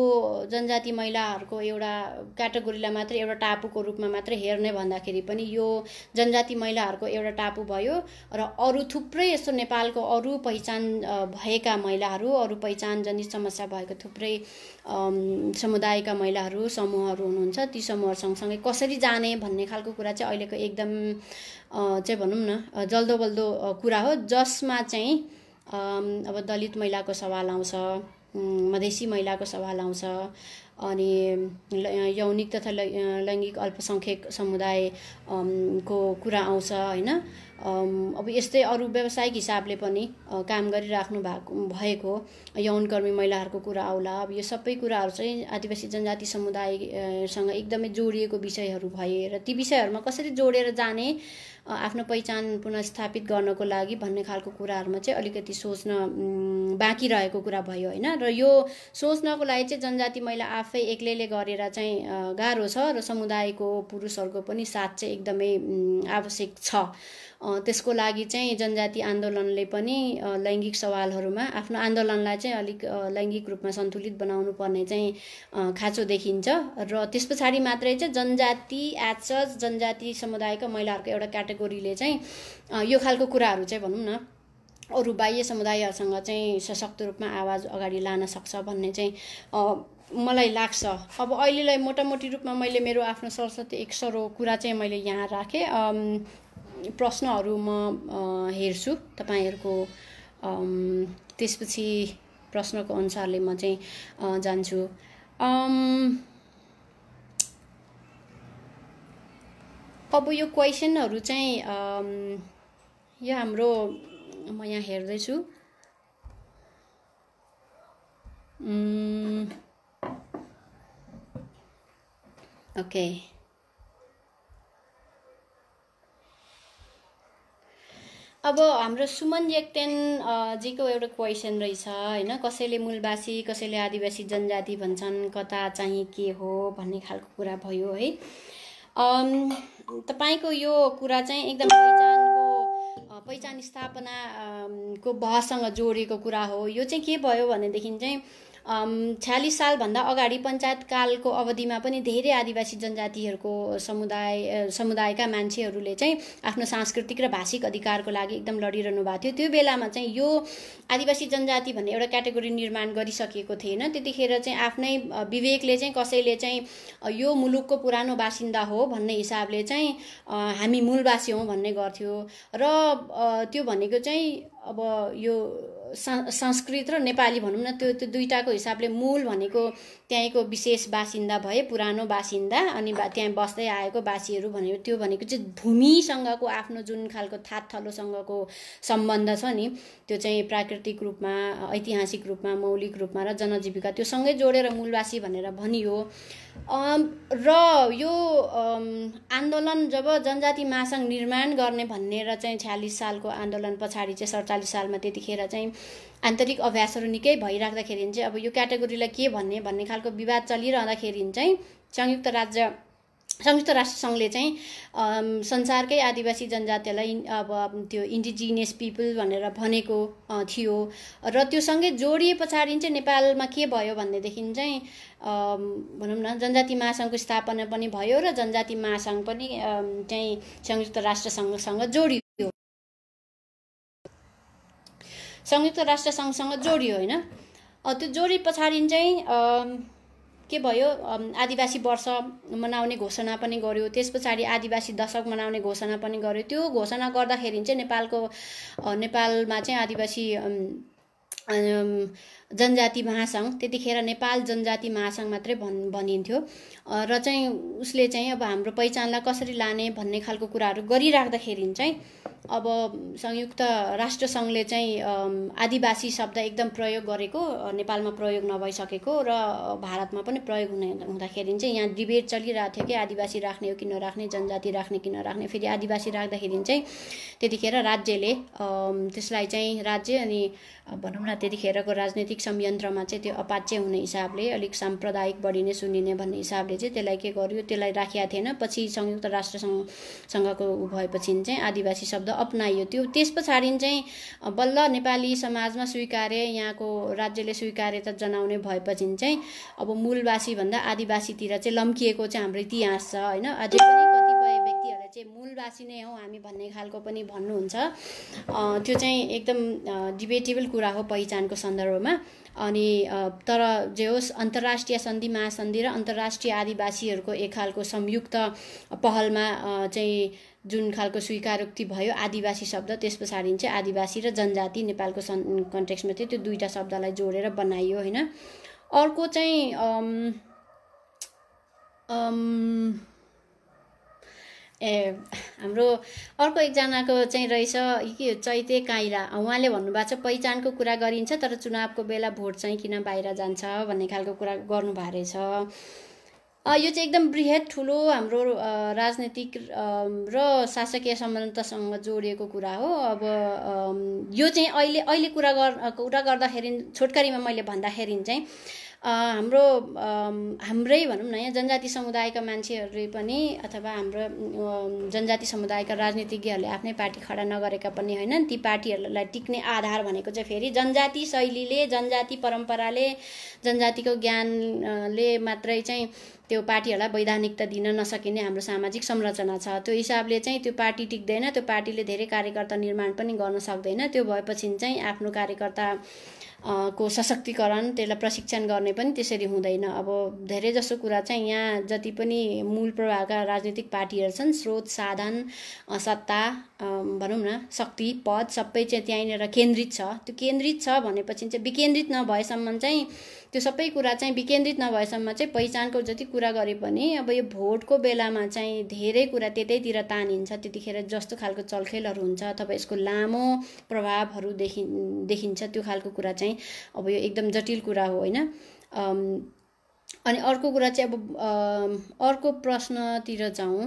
जनजाति महिलाहरूको एउटा क्याटेगोरीलाई मात्रै एउटा टापुको रूपमा मात्रै हेर्ने भन्दाखेरि पनि यो जनजाति महिलाहरूको एउटा टापु भयो र अरू थुप्रै यस्तो नेपालको अरू पहिचान भएका महिलाहरू, अरू पहिचान जनित समस्या भएको थुप्रै समुदायका महिलाहरू समूहहरू हुनुहुन्छ। ती समूह सँगसँगै कसरी जाने भन्ने खालको कुरा चाहिँ अहिलेको एकदम चाहिँ भनौँ न जल्दो बल्दो कुरा हो, जसमा चाहिँ अब दलित महिलाको सवाल आउँछ, मधेसी महिलाको सवाल आउँछ, अनि यौनिक तथा लैङ्गिक अल्पसङ्ख्यक समुदाय को कुरा आउँछ होइन। अब यस्तै अरू व्यावसायिक हिसाबले पनि काम गरिराख्नु भएको यौनकर्मी महिलाहरूको कुरा आउला। अब यो सबै कुराहरू चाहिँ आदिवासी जनजाति समुदायसँग एकदमै जोडिएको विषयहरू भए र ती विषयहरूमा कसरी जोडेर जाने आफ्नो पहिचान पुनर्स्थापित गर्नको लागि भन्ने खालको कुराहरूमा चाहिँ अलिकति सोच्न बाँकी रहेको कुरा भयो होइन। र यो सोच्नको लागि चाहिँ जनजाति महिला आफै एक्लैले गरेर चाहिँ गाह्रो छ र समुदायको पुरुषहरूको पनि साथ चाहिँ एकदमै आवश्यक छ। त्यसको लागि चाहिँ जनजाति आन्दोलनले पनि लैङ्गिक सवालहरूमा आफ्नो आन्दोलनलाई चाहिँ अलिक लैङ्गिक रूपमा सन्तुलित बनाउनु पर्ने चाहिँ खाँचो देखिन्छ। र त्यस पछाडि मात्रै चाहिँ जनजाति एज सच जनजाति समुदायका महिलाहरूको एउटा क्याटेगोरीले चाहिँ यो खालको कुराहरू चाहिँ भनौँ न अरू बाह्य समुदायहरूसँग चाहिँ सशक्त रूपमा आवाज अगाडि लान सक्छ भन्ने चाहिँ मलाई लाग्छ। अब अहिलेलाई मोटामोटी रूपमा मैले मेरो आफ्नो सरस्वती एक सरो कुरा चाहिँ मैले यहाँ राखेँ। प्रश्नहरू म हेर्छु तपाईँहरूको, त्यसपछि प्रश्नको अनुसारले म चाहिँ जान्छु। अब यो क्वेसनहरू चाहिँ यो हाम्रो म यहाँ हेर्दैछु। ओके, अब हाम्रो सुमन जेक्टेन जीको एउटा क्वेसन रहेछ होइन। कसैले मूलवासी कसैले आदिवासी जनजाति भन्छन्, कता चाहिँ के हो भन्ने खालको कुरा भयो है। तपाईको यो कुरा चाहिँ एकदम पहिचान स्थापना को बहससँग जोडिएको कुरा हो। यो चाहिँ के भयो भनेदेखि चाहिँ 46 सालभन्दा अगाडि पञ्चायत कालको अवधिमा पनि धेरै आदिवासी जनजातिहरूको समुदायका मान्छेहरूले चाहिँ आफ्नो सांस्कृतिक र भाषिक अधिकारको लागि एकदम लडिरहनु भएको थियो। त्यो बेलामा चाहिँ यो आदिवासी जनजाति भन्ने एउटा क्याटेगोरी निर्माण गरिसकेको थिएन। त्यतिखेर चाहिँ आफ्नै विवेकले चाहिँ कसैले चाहिँ यो मुलुकको पुरानो बासिन्दा हो भन्ने हिसाबले चाहिँ हामी मूलवासी हौँ भन्ने गर्थ्यो। र त्यो भनेको चाहिँ अब यो संस्कृत र नेपाली भनौँ न त्यो दुईटाको हिसाबले मूल भनेको त्यहीँको विशेष बासिन्दा भए, पुरानो बासिन्दा, अनि त्यहाँ बस्दै आएको बासीहरू भनेको त्यो भनेको चाहिँ भूमिसँगको आफ्नो जुन खालको थातथलोसँगको सम्बन्ध छ नि त्यो चाहिँ प्राकृतिक रूपमा, ऐतिहासिक रूपमा, मौलिक रूपमा र जनजीविका त्यो सँगै जोडेर मूलवासी भनेर भनियो। र यो आन्दोलन जब जनजाति महासङ्घ निर्माण गर्ने भनेर चाहिँ 46 सालको आन्दोलन पछाडि चाहिँ 47 सालमा त्यतिखेर चाहिँ आन्तरिक अभ्यासहरू निकै भइराख्दाखेरि चाहिँ अब यो क्याटेगोरीलाई के भन्ने खालको विवाद चलिरहँदाखेरि चाहिँ संयुक्त राष्ट्र सङ्घले चाहिँ संसारकै आदिवासी जनजातिलाई अब त्यो इन्डिजिनियस पिपल भनेर भनेको थियो। र त्यो सँगै जोडिए पछाडि चाहिँ नेपालमा के भयो भनेदेखि चाहिँ भनौँ न जनजाति महासङ्घको स्थापना पनि भयो र जनजाति महासङ्घ पनि चाहिँ संयुक्त राष्ट्र सङ्घसँग जोडियो, संयुक्त राष्ट्र सङ्घसँग जोडियो होइन। त्यो जोडी पछाडि चाहिँ के भयो, आदिवासी वर्ष मनाउने घोषणा पनि गर्यो। त्यस पछाडि आदिवासी दशक मनाउने घोषणा पनि गर्यो। त्यो घोषणा गर्दाखेरि चाहिँ नेपालमा चाहिँ आदिवासी जनजाति महासङ्घ, त्यतिखेर नेपाल जनजाति महासङ्घ मात्रै भनिन्थ्यो। र चाहिँ उसले चाहिँ अब हाम्रो पहिचानलाई कसरी लाने भन्ने खालको कुराहरू गरिराख्दाखेरि चाहिँ अब संयुक्त राष्ट्र सङ्घले चाहिँ आदिवासी शब्द एकदम प्रयोग गरेको, नेपालमा प्रयोग नभइसकेको र भारतमा पनि प्रयोग हुँदाखेरि चाहिँ यहाँ डिबेट चलिरहेको थियो कि आदिवासी राख्ने हो कि नराख्ने, जनजाति राख्ने कि नराख्ने। फेरि आदिवासी राख्दाखेरि चाहिँ त्यतिखेर राज्यले त्यसलाई चाहिँ राज्य अनि भनौँ न त्यतिखेरको राजनीतिक संयन्त्रमा चाहिँ त्यो अपाच्य हुने हिसाबले अलिक साम्प्रदायिक बढी नै सुनिने भन्ने हिसाबले चाहिँ त्यसलाई के गर्यो, त्यसलाई राखिया थिएन। पछि संयुक्त राष्ट्र सँगको भएपछि चाहिँ आदिवासी शब्द अपनाइयो। त्यो त्यस पछाडि चाहिँ बल्ल नेपाली समाजमा स्वीकार्य, यहाँको राज्यले स्वीकार्यता जनाउने भएपछि चाहिँ अब मूलवासी भन्दा आदिवासीतिर चाहिँ लम्किएको चाहिँ हाम्रो इतिहास छ होइन। अझै पनि कतिपय व्यक्तिहरूले चाहिँ मूलवासी नै हौ हामी भन्ने खालको पनि भन्नुहुन्छ। त्यो चाहिँ एकदम डिबेटेबल कुरा हो पहिचानको सन्दर्भमा। अनि तर जे होस् अन्तर्राष्ट्रिय सन्धि महासन्धि र अन्तर्राष्ट्रिय आदिवासीहरूको एक खालको संयुक्त पहलमा चाहिँ जुन खालको स्वीकारोक्ति भयो आदिवासी शब्द, त्यस पछाडि चाहिँ आदिवासी र जनजाति नेपालको कन्टेक्स्टमा चाहिँ त्यो दुईटा शब्दलाई जोडेर बनाइयो होइन। अर्को चाहिँ अम, ए हाम्रो अर्को एकजनाको चाहिँ रहेछ के चैते काइरा, उहाँले भन्नुभएको छ पहिचानको कुरा गरिन्छ तर चुनावको बेला भोट चाहिँ किन बाहिर जान्छ भन्ने खालको कुरा गर्नुभएको रहेछ। यो चाहिँ एकदम बृहत ठुलो हाम्रो राजनीतिक र शासकीय सम्बन्धसँग जोडिएको कुरा हो। अब यो चाहिँ अहिले कुरा गर्दाखेरि छोटकरीमा मैले भन्दाखेरि चाहिँ हाम्रो हाम्रै भनौँ न यहाँ जनजाति समुदायका मान्छेहरूले पनि अथवा हाम्रो जनजाति समुदायका राजनीतिज्ञहरूले आफ्नै पार्टी खडा नगरेका पनि हैनन्। ती पार्टीहरूलाई टिक्ने आधार भनेको चाहिँ फेरि जनजाति शैलीले, जनजाति परम्पराले, जनजातिको ज्ञानले मात्रै चाहिँ त्यो पार्टीहरूलाई वैधानिकता दिन नसकिने हाम्रो सामाजिक संरचना छ। त्यो हिसाबले चाहिँ त्यो पार्टी टिक्दैन, त्यो पार्टीले धेरै कार्यकर्ता निर्माण पनि गर्न सक्दैन। त्यो भएपछि चाहिँ आफ्नो कार्यकर्ता को सशक्तिकरण, त्यसलाई प्रशिक्षण गर्ने पनि त्यसरी हुँदैन। अब धेरै जसो कुरा चाहिँ यहाँ जति पनि मूल प्रभावका राजनीतिक पार्टीहरू छन्, स्रोत, साधन, सत्ता भनौँ न, शक्ति, पद सबै चाहिँ त्यहीँनिर केन्द्रित छ। त्यो केन्द्रित छ भनेपछि चाहिँ विकेन्द्रित नभएसम्म चाहिँ त्यो सबै कुरा चाहिँ विकेन्द्रित नभएसम्म चाहिँ पहिचानको जति कुरा गरे पनि अब यो भोटको बेलामा चाहिँ धेरै कुरा त्यतैतिर तानिन्छ। त्यतिखेर जस्तो खालको चलखेलहरू हुन्छ अथवा यसको लामो प्रभावहरू देखिन्छ, त्यो खालको कुरा चाहिँ अब यो एकदम जटिल कुरा हो होइन। अनि अर्को कुरा चाहिँ अब अर्को प्रश्नतिर जाउँ।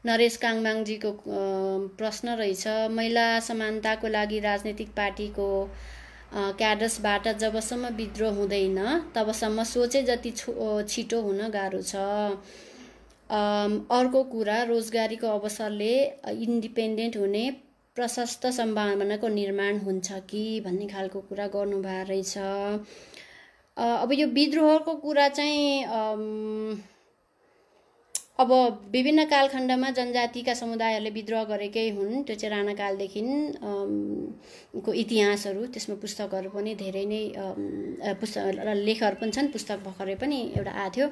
नरेश काङमाङजीको प्रश्न रहेछ, महिला समानताको लागि राजनीतिक पार्टीको क्याडर्सबाट जबसम्म विद्रोह हुँदैन तबसम्म सोचे जति छिटो हुन गाह्रो छ। अर्को कुरा, रोजगारीको अवसरले इन्डिपेन्डेन्ट हुने प्रशस्त सम्भावनाको निर्माण हुन्छ कि भन्ने खालको कुरा गर्नुभएको रहेछ। अब यो विद्रोहको कुरा चाहिँ अब विभिन्न कालखण्डमा जनजातिका समुदायहरूले विद्रोह गरेकै हुन्। त्यो चाहिँ राणाकालदेखि को इतिहासहरू, त्यसमा पुस्तकहरू पनि धेरै नै लेखहरू पनि छन्। पुस्तक भर्खरै पनि एउटा आएको थियो।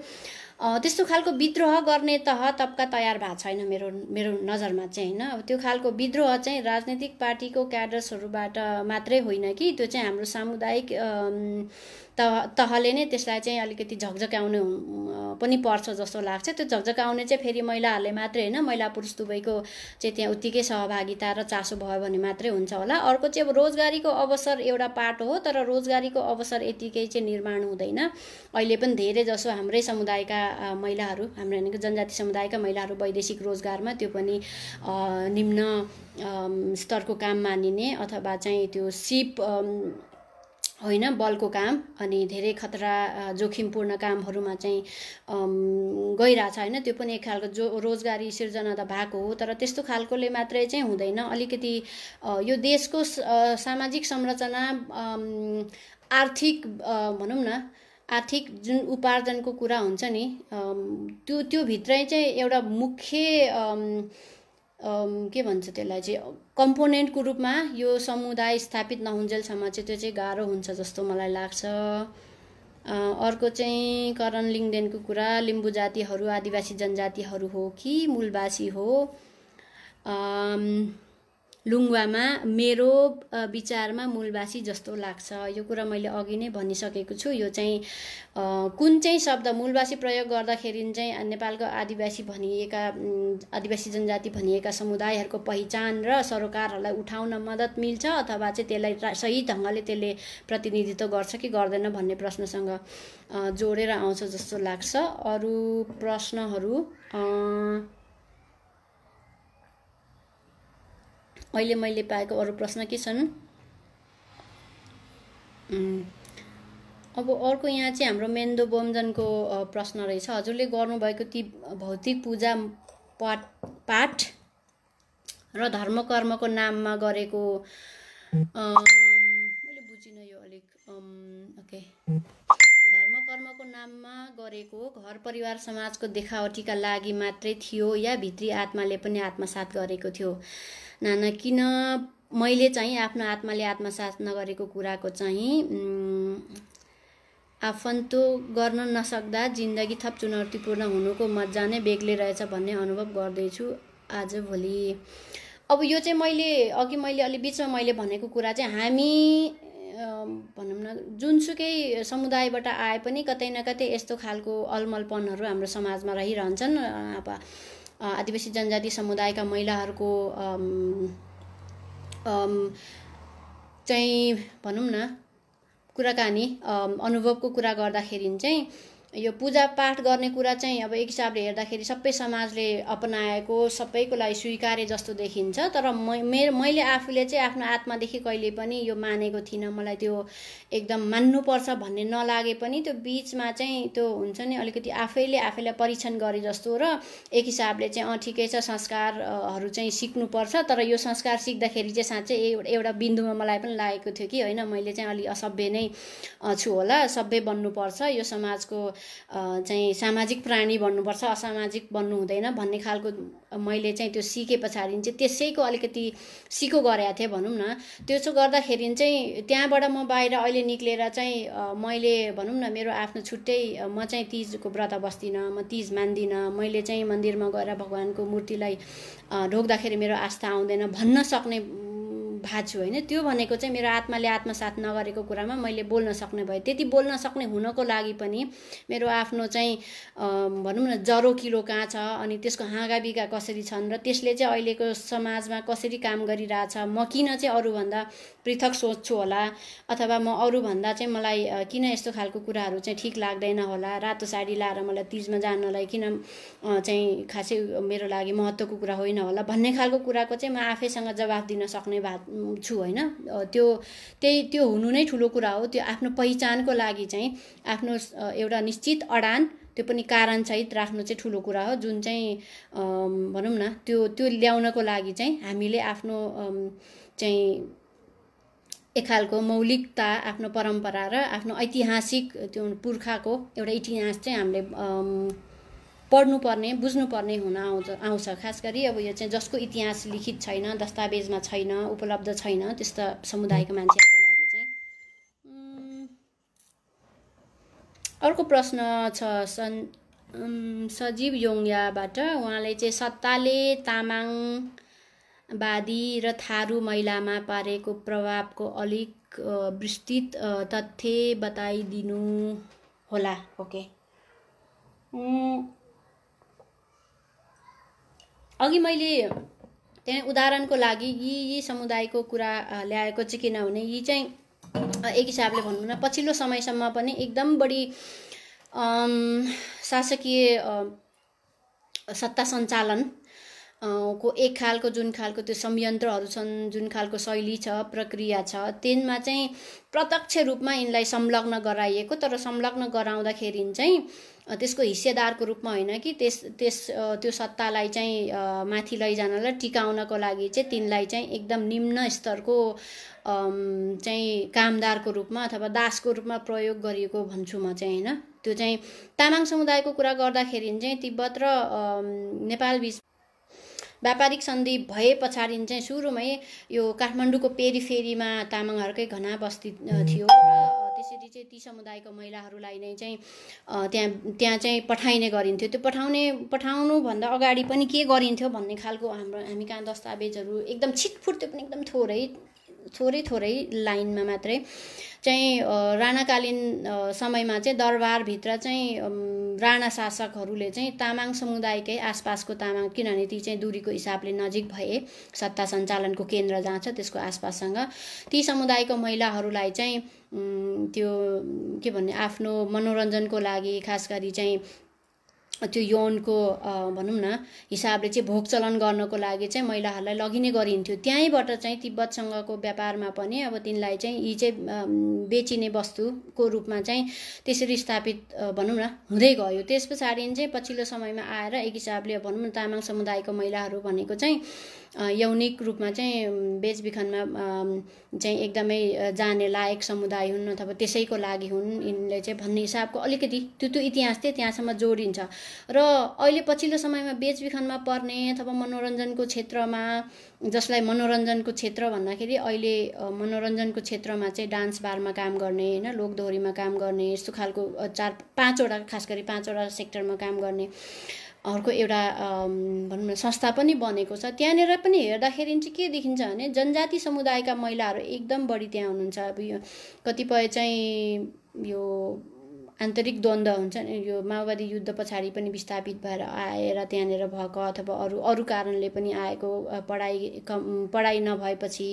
त्यस्तो खालको विद्रोह गर्ने तबका तयार भएको छैन मेरो नजरमा चाहिँ होइन। अब त्यो खालको विद्रोह चाहिँ राजनीतिक पार्टीको क्याडर्सहरूबाट मात्रै होइन कि, त्यो चाहिँ हाम्रो सामुदायिक तहले नै त्यसलाई चाहिँ अलिकति झकझकाउने पनि पर्छ जस्तो लाग्छ। त्यो झकझकाउने चाहिँ फेरि महिलाहरूले मात्रै होइन, महिला पुरुष दुवैको चाहिँ त्यहाँ उत्तिकै सहभागिता र चासो भयो भने मात्रै हुन्छ होला। अर्को चाहिँ अब रोजगारीको अवसर एउटा पाटो हो, तर रोजगारीको अवसर यतिकै चाहिँ निर्माण हुँदैन। अहिले पनि धेरै जसो हाम्रै समुदायका महिलाहरू, हाम्रो भनेको जनजाति समुदायका महिलाहरू वैदेशिक रोजगारमा, त्यो पनि निम्न स्तरको काम मानिने अथवा चाहिँ त्यो सिप होइन बलको काम अनि धेरै खतरा जोखिमपूर्ण कामहरूमा चाहिँ गइरहेछ होइन। त्यो पनि एक खालको रोजगारी सिर्जना त भएको हो, तर त्यस्तो खालकोले मात्रै चाहिँ हुँदैन। अलिकति यो देशको सामाजिक संरचना, आर्थिक भनौँ न, आर्थिक जुन उपार्जनको कुरा हुन्छ नि, त्यो भित्रै चाहिँ एउटा मुख्य के भन्छ त्यसलाई चाहिँ कम्पोनेन्टको रूपमा यो समुदाय स्थापित नहुन्जेलसम्म चाहिँ त्यो चाहिँ गाह्रो हुन्छ जस्तो मलाई लाग्छ। अर्को चाहिँ करण लिङदेनको कुरा, लिम्बू जातिहरू आदिवासी जनजातिहरू हो कि मूलवासी हो? लुङ्गामा मेरो विचारमा मूलवासी जस्तो लाग्छ। यो कुरा मैले अघि नै भनिसकेको छु। यो चाहिँ कुन चाहिँ शब्द मूलवासी प्रयोग गर्दाखेरि चाहिँ नेपालको आदिवासी जनजाति भनिएका समुदायहरूको पहिचान र सरोकारहरूलाई उठाउन मद्दत मिल्छ अथवा चाहिँ त्यसलाई सही ढङ्गले त्यसले प्रतिनिधित्व गर्छ कि गर्दैन भन्ने प्रश्नसँग जोडेर आउँछ जस्तो लाग्छ। अरू प्रश्नहरू अहिले मैले पाएको अरू प्रश्न के छन्? अब अर्को यहाँ चाहिँ हाम्रो मेन्दो बोमजनको प्रश्न रहेछ, हजुरले गर्नुभएको ती भौतिक पूजा पाठ र धर्मकर्मको नाममा गरेको मैले बुझिनँ यो अलिक ओके, धर्मकर्मको नाममा गरेको घर परिवार समाजको देखावटीका लागि मात्रै थियो या भित्री आत्माले पनि आत्मसात गरेको थियो? नाना, किन मैले चाहिँ आफ्नो आत्माले आत्मसात नगरेको कुराको चाहिँ आफन्तो गर्न नसक्दा जिन्दगी थप चुनौतीपूर्ण हुनुको मजा नै बेग्लै रहेछ भन्ने अनुभव गर्दैछु आजभोलि। अब यो चाहिँ मैले अलि बिचमा मैले भनेको कुरा चाहिँ हामी भनौँ न जुनसुकै समुदायबाट आए पनि कतै न कतै यस्तो खालको अलमलपनहरू हाम्रो समाजमा रहिरहन्छन्। अब आदिवासी जनजाति समुदायका महिलाहरूको चाहिँ भनौँ न कुराकानी अनुभवको कुरा गर्दाखेरि चाहिँ यो पूजापाठ गर्ने कुरा चाहिँ अब एक हिसाबले हेर्दाखेरि सबै समाजले अपनाएको सबैको लागि स्वीकार्य जस्तो देखिन्छ। तर मैले आफूले चाहिँ आफ्नो आत्मादेखि कहिले पनि यो मानेको थिइनँ। मलाई त्यो एकदम मान्नुपर्छ भन्ने नलागे पनि त्यो बिचमा चाहिँ त्यो हुन्छ नि अलिकति आफैलाई परीक्षण गरे जस्तो र एक हिसाबले चाहिँ ठिकै छ संस्कारहरू चाहिँ सिक्नुपर्छ। तर यो संस्कार सिक्दाखेरि चाहिँ साँच्चै एउटा बिन्दुमा मलाई पनि लागेको थियो कि होइन मैले चाहिँ अलि असभ्य नै छु होला, सभ्य बन्नुपर्छ, यो समाजको चाहिँ सामाजिक प्राणी बन्नुपर्छ, असामाजिक बन्नु हुँदैन भन्ने खालको मैले चाहिँ त्यो सिके पछाडि चाहिँ त्यसैको अलिकति सिको गरेको थिएँ भनौँ न। त्यसो गर्दाखेरि चाहिँ त्यहाँबाट म बाहिर अहिले निक्लेर चाहिँ मैले भनौँ न मेरो आफ्नो छुट्टै म चाहिँ तीजको व्रत बस्दिनँ, म तीज मान्दिनँ, मैले चाहिँ मन्दिरमा गएर भगवानको मूर्तिलाई ढोक्दाखेरि मेरो आस्था आउँदैन भन्न सक्ने भाछु होइन। त्यो भनेको चाहिँ मेरो आत्माले आत्मसात नगरेको कुरामा मैले बोल्न सक्ने भएँ। त्यति बोल्न सक्ने हुनको लागि पनि मेरो आफ्नो चाहिँ भनौँ न जरो किलो कहाँ छ अनि त्यसको हाँगाबिगा कसरी छन् र त्यसले चाहिँ अहिलेको समाजमा कसरी काम गरिरहेछ, म किन चाहिँ अरूभन्दा पृथक सोच्छु होला अथवा म अरूभन्दा चाहिँ मलाई किन यस्तो खालको कुराहरू चाहिँ ठिक लाग्दैन होला, रातो साडी लाएर मलाई तीजमा जानलाई किन चाहिँ खासै मेरो लागि महत्त्वको कुरा होइन होला भन्ने खालको कुराको चाहिँ म आफैसँग जवाफ दिन सक्ने छु होइन। त्यो हुनु नै ठुलो कुरा हो। त्यो आफ्नो पहिचानको लागि चाहिँ आफ्नो एउटा निश्चित अडान त्यो पनि कारण सहित राख्नु चाहिँ ठुलो कुरा हो, जुन चाहिँ भनौँ न त्यो ल्याउनको लागि चाहिँ हामीले आफ्नो चाहिँ एक खालको मौलिकता, आफ्नो परम्परा र आफ्नो ऐतिहासिक त्यो पुर्खाको एउटा इतिहास चाहिँ हामीले पढ्नुपर्ने बुझ्नुपर्ने हुन आउँछ। खास गरी अब यो चाहिँ जसको इतिहास लिखित छैन, दस्तावेजमा छैन, उपलब्ध छैन त्यस्ता समुदायका मान्छेहरूको लागि चाहिँ। अर्को प्रश्न छ सजीव योङयाबाट। उहाँले चाहिँ सत्ताले तामाङवादी र थारू महिलामा पारेको प्रभावको अलिक विस्तृत तथ्य बताइदिनु होला। ओके, अघि मैले त्यहाँ उदाहरणको लागि यी समुदायको कुरा ल्याएको चाहिँ किनभने यी चाहिँ एक हिसाबले भनौँ न पछिल्लो समयसम्म पनि एकदम बढी शासकीय सत्ता सञ्चालन को एक खालको जुन खालको त्यो संयन्त्रहरू छन्, जुन खालको शैली छ, प्रक्रिया छ, त्यसमा चाहिँ प्रत्यक्ष रूपमा यिनलाई संलग्न गराइएको। तर संलग्न गराउँदाखेरि चाहिँ त्यसको हिस्सेदारको रूपमा होइन कि त्यो सत्तालाई चाहिँ माथि लैजानलाई टिकाउनको लागि चाहिँ तिनलाई चाहिँ एकदम निम्न स्तरको चाहिँ कामदारको रूपमा अथवा दासको रूपमा प्रयोग गरिएको भन्छु म चाहिँ होइन। त्यो चाहिँ तामाङ समुदायको कुरा गर्दाखेरि चाहिँ तिब्बत र नेपाल बीच व्यापारिक सन्धि भए पछाडि चाहिँ सुरुमै यो काठमाडौँको पेरिफेरीमा तामाङहरूकै घना बस्ती थियो र त्यसरी चाहिँ ती समुदायको महिलाहरूलाई नै चाहिँ त्यहाँ चाहिँ पठाइने गरिन्थ्यो। त्यो पठाउनुभन्दा अगाडि पनि के गरिन्थ्यो भन्ने खालको हामी कहाँ दस्तावेजहरू एकदम छिटफुट, त्यो पनि एकदम थोरै लाइनमा मात्रै चाहिँ राणाकालीन समयमा चाहिँ दरबारभित्र चाहिँ राणा शासकहरूले चाहिँ तामाङ समुदायकै आसपासको तामाङ, किनभने ती चाहिँ दूरीको हिसाबले नजिक भए सत्ता सञ्चालनको केन्द्र जहाँ छ त्यसको आसपाससँग ती समुदायको महिलाहरूलाई चाहिँ त्यो के भन्ने आफ्नो मनोरञ्जनको लागि खास गरी चाहिँ त्यो यौनको भनौँ न हिसाबले चाहिँ भोग चलन गर्नको लागि चाहिँ महिलाहरूलाई लगिने गरिन्थ्यो। त्यहीँबाट चाहिँ तिब्बतसँगको व्यापारमा पनि अब तिनलाई चाहिँ यी चाहिँ बेचिने वस्तुको रूपमा चाहिँ त्यसरी स्थापित भनौँ न हुँदै गयो। त्यस पछाडि चाहिँ पछिल्लो समयमा आएर एक हिसाबले भनौँ न तामाङ समुदायको महिलाहरू भनेको चाहिँ यौनिक रूपमा चाहिँ बेचबिखनमा चाहिँ एकदमै जाने लायक समुदाय हुन् अथवा त्यसैको लागि हुन् यिनले चाहिँ भन्ने हिसाबको अलिकति त्यो इतिहास चाहिँ त्यहाँसम्म जोडिन्छ। र अहिले पछिल्लो समयमा बेचबिखनमा पर्ने अथवा मनोरञ्जनको क्षेत्रमा, जसलाई मनोरञ्जनको क्षेत्र भन्दाखेरि अहिले मनोरञ्जनको क्षेत्रमा चाहिँ डान्स बारमा काम गर्ने होइन, लोकदोहोरीमा काम गर्ने, यस्तो खालको 4-5वटा खास गरी 5वटा सेक्टरमा काम गर्ने अर्को एउटा भनौँ न संस्था पनि बनेको छ। त्यहाँनिर पनि हेर्दाखेरि चाहिँ के देखिन्छ भने जनजाति समुदायका महिलाहरू एकदम बढी त्यहाँ हुनुहुन्छ। अब यो कतिपय चाहिँ यो आन्तरिक द्वन्द्व हुन्छ नि, यो माओवादी युद्ध पछाडि पनि विस्थापित भएर आएर त्यहाँनिर भएको अथवा अरू कारणले पनि आएको, पढाइ नभएपछि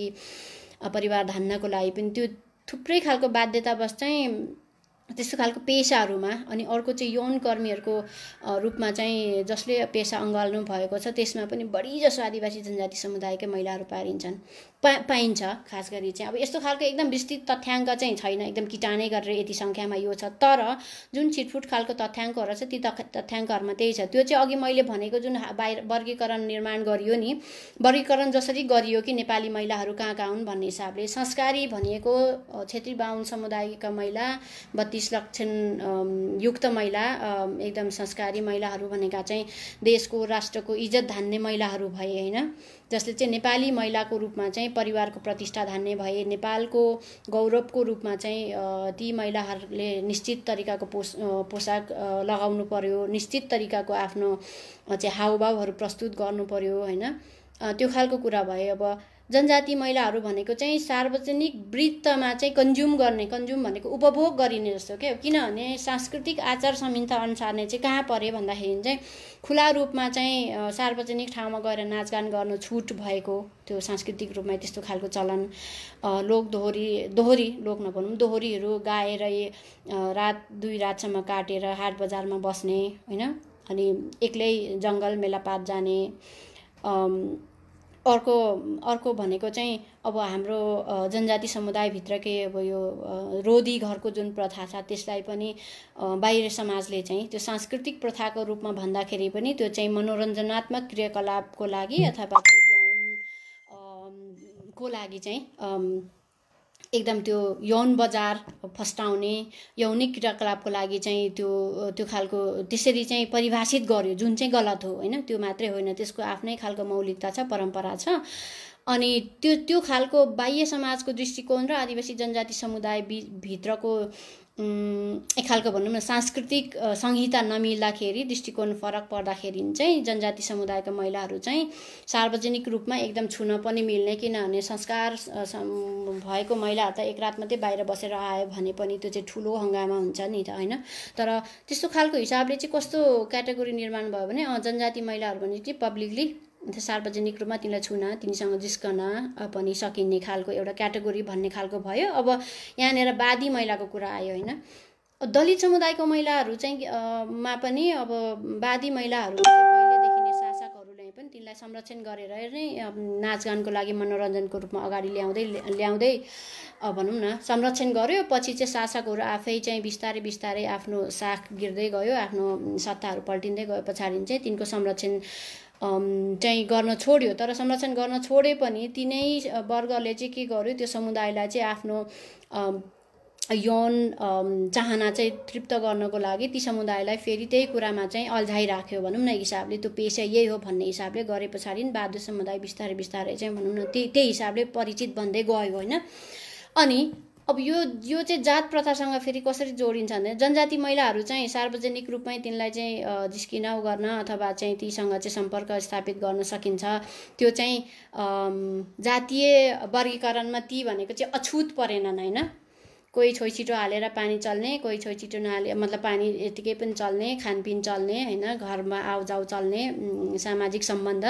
परिवार धान्नको लागि पनि त्यो थुप्रै खालको बाध्यतावश चाहिँ त्यस्तो खालको पेसाहरूमा, अनि अर्को चाहिँ यौन कर्मीहरूको रूपमा चाहिँ जसले पेसा अँगाल्नु भएको छ त्यसमा पनि बढी जसो आदिवासी जनजाति समुदायकै महिलाहरू पाइन्छ। खास गरी चाहिँ अब यस्तो खालको एकदम विस्तृत तथ्याङ्क चाहिँ छैन, एकदम किटानै गरेर यति सङ्ख्यामा यो छ, तर जुन छिटफुट खालको तथ्याङ्कहरू छ ती तथ्याङ्कहरूमा त्यही छ। त्यो चाहिँ अघि मैले भनेको जुन वर्गीकरण निर्माण गरियो नि, वर्गीकरण जसरी गरियो कि नेपाली महिलाहरू कहाँ कहाँ हुन् भन्ने हिसाबले, संस्कारी भनिएको क्षेत्री बाहुन समुदायका महिला 32 लक्षण युक्त महिला, एकदम संस्कारी महिलाहरू भनेका चाहिँ देशको राष्ट्रको इज्जत धान्ने महिलाहरू भए होइन, जसले चाहिँ नेपाली महिलाको रूपमा चाहिँ परिवारको प्रतिष्ठा धान्ने भए, नेपालको गौरवको रूपमा चाहिँ ती महिलाहरूले निश्चित तरिकाको पोसाक लगाउनु पर्यो, निश्चित तरिकाको आफ्नो चाहिँ हावभावहरू प्रस्तुत गर्नु पर्यो होइन, त्यो खालको कुरा भए। अब जनजाति महिलाहरू भनेको चाहिँ सार्वजनिक वृत्तमा चाहिँ कन्ज्युम भनेको उपभोग गरिने जस्तो के, किनभने सांस्कृतिक आचार संहिता अनुसार नै चाहिँ कहाँ परे भन्दाखेरि चाहिँ खुला रूपमा चाहिँ सार्वजनिक ठाउँमा गएर नाचगान गर्नु छुट भएको, त्यो सांस्कृतिक रूपमा त्यस्तो खालको चलन, दोहोरीहरू गाएर रात 2 रातसम्म काटेर हाट बजारमा बस्ने होइन, अनि एक्लै जङ्गल मेलापात जाने। अर्को भनेको चाहिँ अब हाम्रो जनजाति समुदायभित्रकै अब यो रोदी घरको जुन प्रथा छ त्यसलाई पनि बाहिर समाजले चाहिँ त्यो सांस्कृतिक प्रथाको रूपमा भन्दाखेरि पनि त्यो चाहिँ मनोरञ्जनात्मक क्रियाकलापको लागि अथवा यौनको लागि चाहिँ एकदम त्यो यौन बजार फस्टाउने, यौनिक क्रियाकलापको लागि चाहिँ त्यो खालको त्यसरी चाहिँ परिभाषित गर्यो, जुन चाहिँ गलत हो होइन। त्यो मात्रै होइन, त्यसको आफ्नै खालको मौलिकता छ, परम्परा छ। अनि त्यो खालको बाह्य समाजको दृष्टिकोण र आदिवासी जनजाति समुदाय भित्रको एक खालको भनौँ न सांस्कृतिक संहिता नमिल्दाखेरि, दृष्टिकोण फरक पर्दाखेरि चाहिँ जनजाति समुदायका महिलाहरू चाहिँ सार्वजनिक रूपमा एकदम छुन पनि मिल्ने, किनभने संस्कार भएको महिलाहरू त एक रात मात्रै बाहिर बसेर आयो भने पनि त्यो चाहिँ ठुलो हङ्गामा हुन्छ नि त होइन। तर त्यस्तो खालको हिसाबले चाहिँ कस्तो क्याटेगोरी निर्माण भयो भने जनजाति महिलाहरू भने चाहिँ पब्लिकली सार्वजनिक रूपमा तिनीलाई छुन, तिनीसँग जिस्कन पनि सकिने खालको एउटा क्याटेगोरी भन्ने खालको भयो। अब यहाँनिर वादी महिलाको कुरा आयो होइन। दलित समुदायको महिलाहरू चाहिँ मा पनि अब वादी महिलाहरू पहिलेदेखि नै शासकहरूले पनि तिनीलाई संरक्षण गरेर नै नाचगानको लागि मनोरञ्जनको रूपमा अगाडि ल्याउँदै भनौँ न संरक्षण गर्यो। पछि चाहिँ शासकहरू आफै चाहिँ बिस्तारै आफ्नो साख गिर्दै गयो, आफ्नो सत्ताहरू पल्टिँदै गयो पछाडि चाहिँ तिनको संरक्षण चाहिँ गर्न छोड्यो। तर संरक्षण गर्न छोडे पनि तिनै वर्गले चाहिँ के गर्यो, त्यो समुदायलाई चाहिँ आफ्नो यौन चाहना चाहिँ तृप्त गर्नको लागि ती समुदायलाई फेरि त्यही कुरामा चाहिँ अल्झाइराख्यो भनौँ न हिसाबले। त्यो पेसा यही हो भन्ने हिसाबले गरे पछाडि बाध्य समुदाय बिस्तारै चाहिँ भनौँ न त्यही हिसाबले परिचित बन्दै गयो होइन। अनि अब यो चाहिँ जात प्रथासँग फेरि कसरी जोडिन्छ भने जनजाति महिलाहरू चाहिँ सार्वजनिक रूपमै तिनलाई चाहिँ जिस्किनाउ गर्न अथवा चाहिँ तीसँग चाहिँ सम्पर्क स्थापित गर्न सकिन्छ। त्यो चाहिँ जातीय वर्गीकरणमा ती भनेको चाहिँ अछुत परेनन् होइन। कोही छोइछिटो हालेर पानी चल्ने, कोही छोइछिटो नहाले मतलब पानी यतिकै पनि चल्ने, खानपिन चल्ने होइन, घरमा आउजाउ चल्ने, सामाजिक सम्बन्ध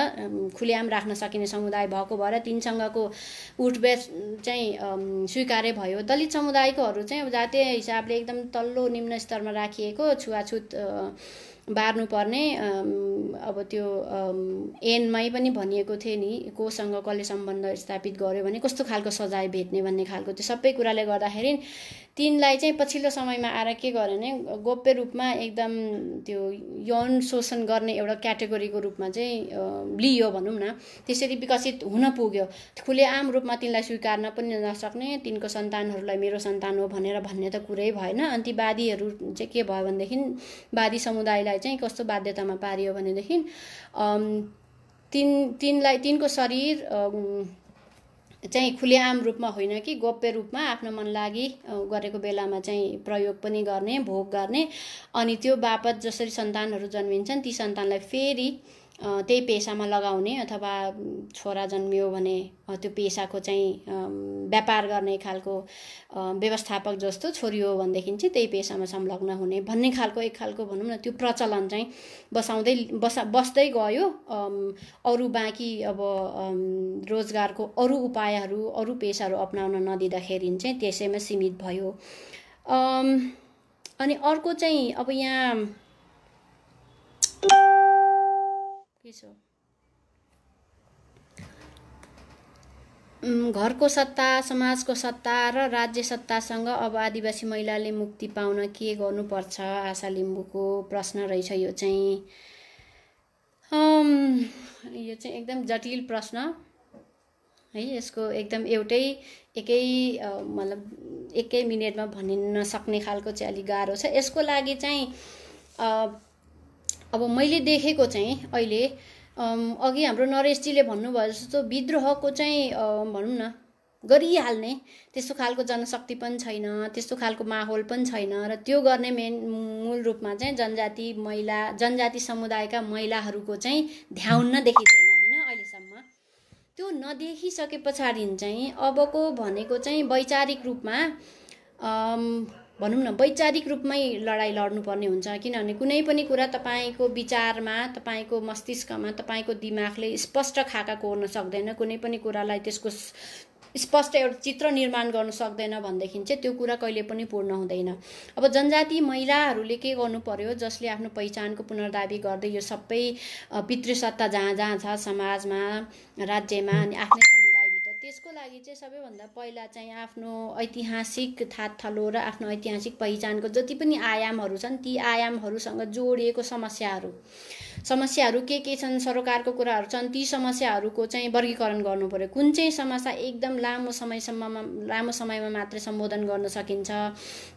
खुलेआम राख्न सकिने समुदाय भएको भएर तिनसँगको उठबेस चाहिँ स्वीकार्य भयो। दलित समुदायकोहरू चाहिँ अब जातीय हिसाबले एकदम तल्लो निम्न स्तरमा राखिएको, छुवाछुत बार्नुपर्ने, अब त्यो ऐनमै पनि भनिएको थियो नि कोसँग कसले सम्बन्ध स्थापित गर्यो भने कस्तो खालको सजाय भेट्ने भन्ने खालको त्यो सबै कुराले गर्दाखेरि तिनलाई चाहिँ पछिल्लो समयमा आएर के गर्यो भने गोप्य रूपमा एकदम त्यो यौन शोषण गर्ने एउटा क्याटेगोरीको रूपमा चाहिँ लियो भनौँ न। त्यसरी विकसित हुन पुग्यो। खुलेआम रूपमा तिनलाई स्वीकार्न पनि नसक्ने, तिनको सन्तानहरूलाई मेरो सन्तान हो भनेर भन्ने त कुरै भएन। अनि ती वादीहरू चाहिँ के भयो भनेदेखि वादी समुदायलाई चाहिँ कस्तो बाध्यतामा पारियो भनेदेखि तिनको शरीर चाहिँ खुलेआम रूपमा होइन कि गोप्य रूपमा आफ्नो मन लागि गरेको बेलामा चाहिँ प्रयोग पनि गर्ने, भोग गर्ने, अनि त्यो बापत जसरी सन्तानहरू जन्मिन्छन् ती सन्तानलाई फेरि त्यही पेसामा लगाउने, अथवा छोरा जन्मियो भने त्यो पेसाको चाहिँ व्यापार गर्ने खालको व्यवस्थापक जस्तो, छोरी हो भनेदेखि चाहिँ त्यही पेसामा संलग्न हुने भन्ने खालको एक खालको भनौँ न त्यो प्रचलन चाहिँ बस्दै गयो। अरू बाँकी अब रोजगारको अरू उपायहरू, अरू पेसाहरू अपनाउन नदिँदाखेरि चाहिँ त्यसैमा सीमित भयो। अनि अर्को चाहिँ अब यहाँ के छ, घरको सत्ता, समाजको सत्ता र राज्य सत्तासँग अब आदिवासी महिलाले मुक्ति पाउन के गर्नुपर्छ? आशा लिम्बूको प्रश्न रहेछ यो चाहिँ। यो चाहिँ एकदम जटिल प्रश्न है। यसको एकदम एकै मिनेटमा भनिन सक्ने खालको चाहिँ अलिक गाह्रो छ। यसको लागि चाहिँ अब मैले देखेको चाहिँ अहिले अघि हाम्रो नरेशजीले भन्नुभयो जस्तो विद्रोहको चाहिँ भनौँ न गरिहाल्ने त्यस्तो खालको जनशक्ति पनि छैन, त्यस्तो खालको माहौल पनि छैन, र त्यो गर्ने मूल रूपमा चाहिँ जनजाति समुदायका महिलाहरूको चाहिँ ध्याउन देखिँदैन होइन अहिलेसम्म। त्यो नदेखिसके पछाडि चाहिँ अबको भनेको चाहिँ वैचारिक रूपमा भनौँ न वैचारिक रूपमै लडाइँ लड्नुपर्ने हुन्छ। किनभने कुनै पनि कुरा तपाईँको विचारमा, तपाईँको मस्तिष्कमा, तपाईँको दिमागले स्पष्ट खाका कोर्न सक्दैन, कुनै पनि कुरालाई त्यसको स्पष्ट एउटा चित्र निर्माण गर्न सक्दैन भनेदेखि चाहिँ त्यो कुरा कहिले पनि पूर्ण हुँदैन। अब जनजाति महिलाहरूले के गर्नु पर्यो, जसले आफ्नो पहिचानको पुनर्दाबी गर्दै यो सबै पितृसत्ता जहाँ जहाँ छ समाजमा, राज्यमा अनि आफ्नै समुदायभित्र, त्यसको लागि चाहिँ सबैभन्दा पहिला चाहिँ आफ्नो ऐतिहासिक थातथलो र आफ्नो ऐतिहासिक पहिचानको जति पनि आयामहरू छन् ती आयामहरूसँग जोडिएको समस्याहरू के छन्, सरोकारको कुराहरू छन्, ती समस्याहरूको चाहिँ वर्गीकरण गर्नु पर्यो। कुन चाहिँ समस्या एकदम लामो समयमा मात्रै सम्बोधन गर्न सकिन्छ,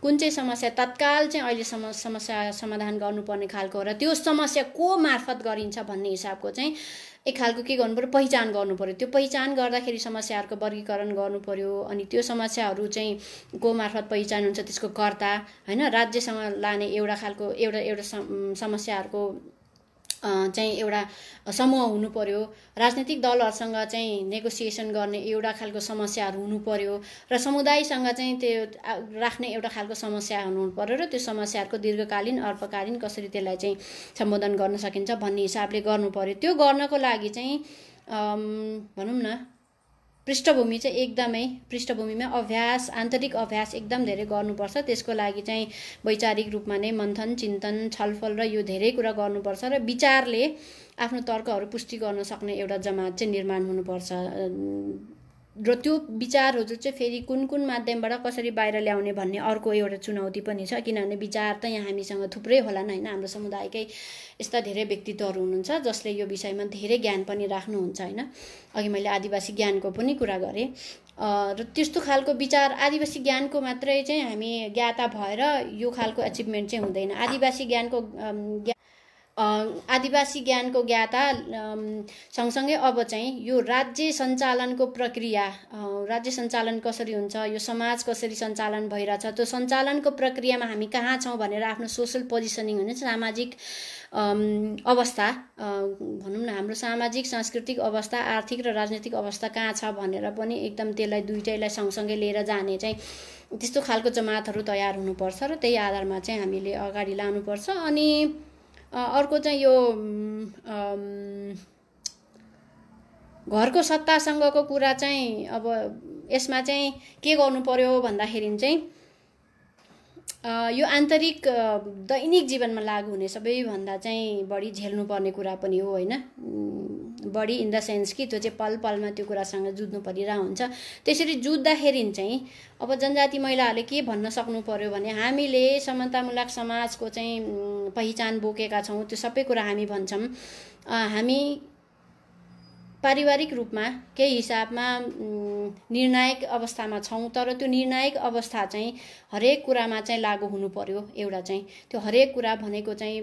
कुन चाहिँ समस्या तत्काल चाहिँ अहिले समस्या समाधान गर्नुपर्ने खालको, र त्यो समस्या को मार्फत गरिन्छ भन्ने हिसाबको चाहिँ एक खालको के गर्नु पर्यो, पहिचान गर्नु पर्यो। त्यो पहिचान गर्दाखेरि समस्याहरूको वर्गीकरण गर्नु पर्यो। अनि त्यो समस्याहरू चाहिँ को मार्फत पहिचान हुन्छ त्यसको कर्ता होइन, राज्यसँग लाने एउटा खालको एउटा समस्याहरूको चाहिँ एउटा समूह हुनु पर्यो। राजनीतिक दलहरूसँग चाहिँ नेगोसिएसन गर्ने एउटा खालको समस्याहरू हुनु पर्यो, र समुदायसँग चाहिँ त्यो राख्ने एउटा खालको समस्या हुनु पर्यो, र त्यो समस्याहरूको दीर्घकालीन अल्पकालीन कसरी त्यसलाई चाहिँ सम्बोधन गर्न सकिन्छ भन्ने हिसाबले गर्नु पर्यो। त्यो गर्नको लागि चाहिँ भनौँ न पृष्ठभूमिमा अभ्यास, आन्तरिक अभ्यास एकदम धेरै गर्नुपर्छ। त्यसको लागि चाहिँ वैचारिक रूपमा नै मन्थन, चिन्तन, छलफल र यो धेरै कुरा गर्नुपर्छ, र विचारले आफ्नो तर्कहरू पुष्टि गर्न सक्ने एउटा जमात चाहिँ निर्माण हुनुपर्छ। र त्यो विचारहरू चाहिँ फेरि कुन माध्यमबाट कसरी बाहिर ल्याउने भन्ने अर्को एउटा चुनौती पनि छ। किनभने विचार त यहाँ हामीसँग थुप्रै होलान् होइन, हाम्रो समुदायकै यस्ता धेरै व्यक्तित्वहरू हुनुहुन्छ जसले यो विषयमा धेरै ज्ञान पनि राख्नुहुन्छ होइन। अघि मैले आदिवासी ज्ञानको पनि कुरा गरेँ, र त्यस्तो खालको विचार आदिवासी ज्ञानको मात्रै चाहिँ हामी ज्ञाता भएर यो खालको अचिभमेन्ट चाहिँ हुँदैन। आदिवासी ज्ञानको ज्ञाता सँगसँगै अब चाहिँ यो राज्य सञ्चालनको प्रक्रिया, राज्य सञ्चालन कसरी हुन्छ, यो समाज कसरी सञ्चालन भइरहेछ, त्यो सञ्चालनको प्रक्रियामा हामी कहाँ छौँ भनेर आफ्नो सोसल पोजिसनिङ होइन, सामाजिक अवस्था भनौँ न, हाम्रो सामाजिक सांस्कृतिक अवस्था, आर्थिक र राजनीतिक अवस्था कहाँ छ भनेर पनि एकदम त्यसलाई दुइटैलाई सँगसँगै लिएर जाने चाहिँ त्यस्तो खालको जमातहरू तयार हुनुपर्छ, र त्यही आधारमा चाहिँ हामीले अगाडि लानुपर्छ। अनि अर्को चाहिँ यो घरको सत्तासँगको कुरा चाहिँ अब यसमा चाहिँ के गर्नु पर्यो भन्दाखेरि चाहिँ यो आन्तरिक दैनिक जीवनमा लागू हुने सबैभन्दा चाहिँ बढी झेल्नुपर्ने कुरा पनि हो होइन। बढी इन द सेन्स कि त्यो चाहिँ पल पलमा त्यो कुरासँग जुझ्नु परिरहेको हुन्छ। त्यसरी जुझ्दाखेरि चाहिँ अब जनजाति महिलाहरूले के भन्न सक्नु पर्यो भने हामीले समतामूलक समाजको चाहिँ पहिचान बोकेका छौँ, त्यो सबै कुरा हामी भन्छौँ। हामी पारिवारिक रूपमा केही हिसाबमा निर्णायक अवस्थामा छौँ, तर त्यो निर्णायक अवस्था चाहिँ हरेक कुरामा चाहिँ लागू हुनु पर्यो। एउटा चाहिँ त्यो हरेक कुरा भनेको चाहिँ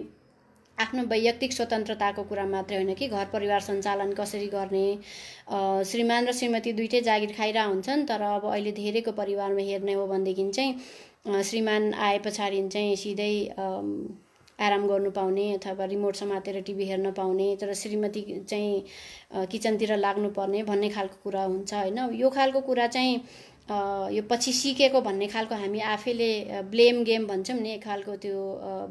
आफ्नो वैयक्तिक स्वतन्त्रताको कुरा मात्रै होइन कि घर परिवार सञ्चालन कसरी गर्ने। श्रीमान र श्रीमती दुइटै जागिर खाइरहेको हुन्छन्, तर अब अहिले धेरैको परिवारमा हेर्ने हो भनेदेखि चाहिँ श्रीमान आए पछाडि चाहिँ सिधै आराम गर्नु पाउने अथवा रिमोट समातेर टिभी हेर्न पाउने, तर श्रीमती चाहिँ किचनतिर लाग्नुपर्ने भन्ने खालको कुरा हुन्छ होइन। यो खालको कुरा चाहिँ यो पछि सिकेको भन्ने खालको हामी आफैले ब्लेम गेम भन्छौँ नि, एक खालको त्यो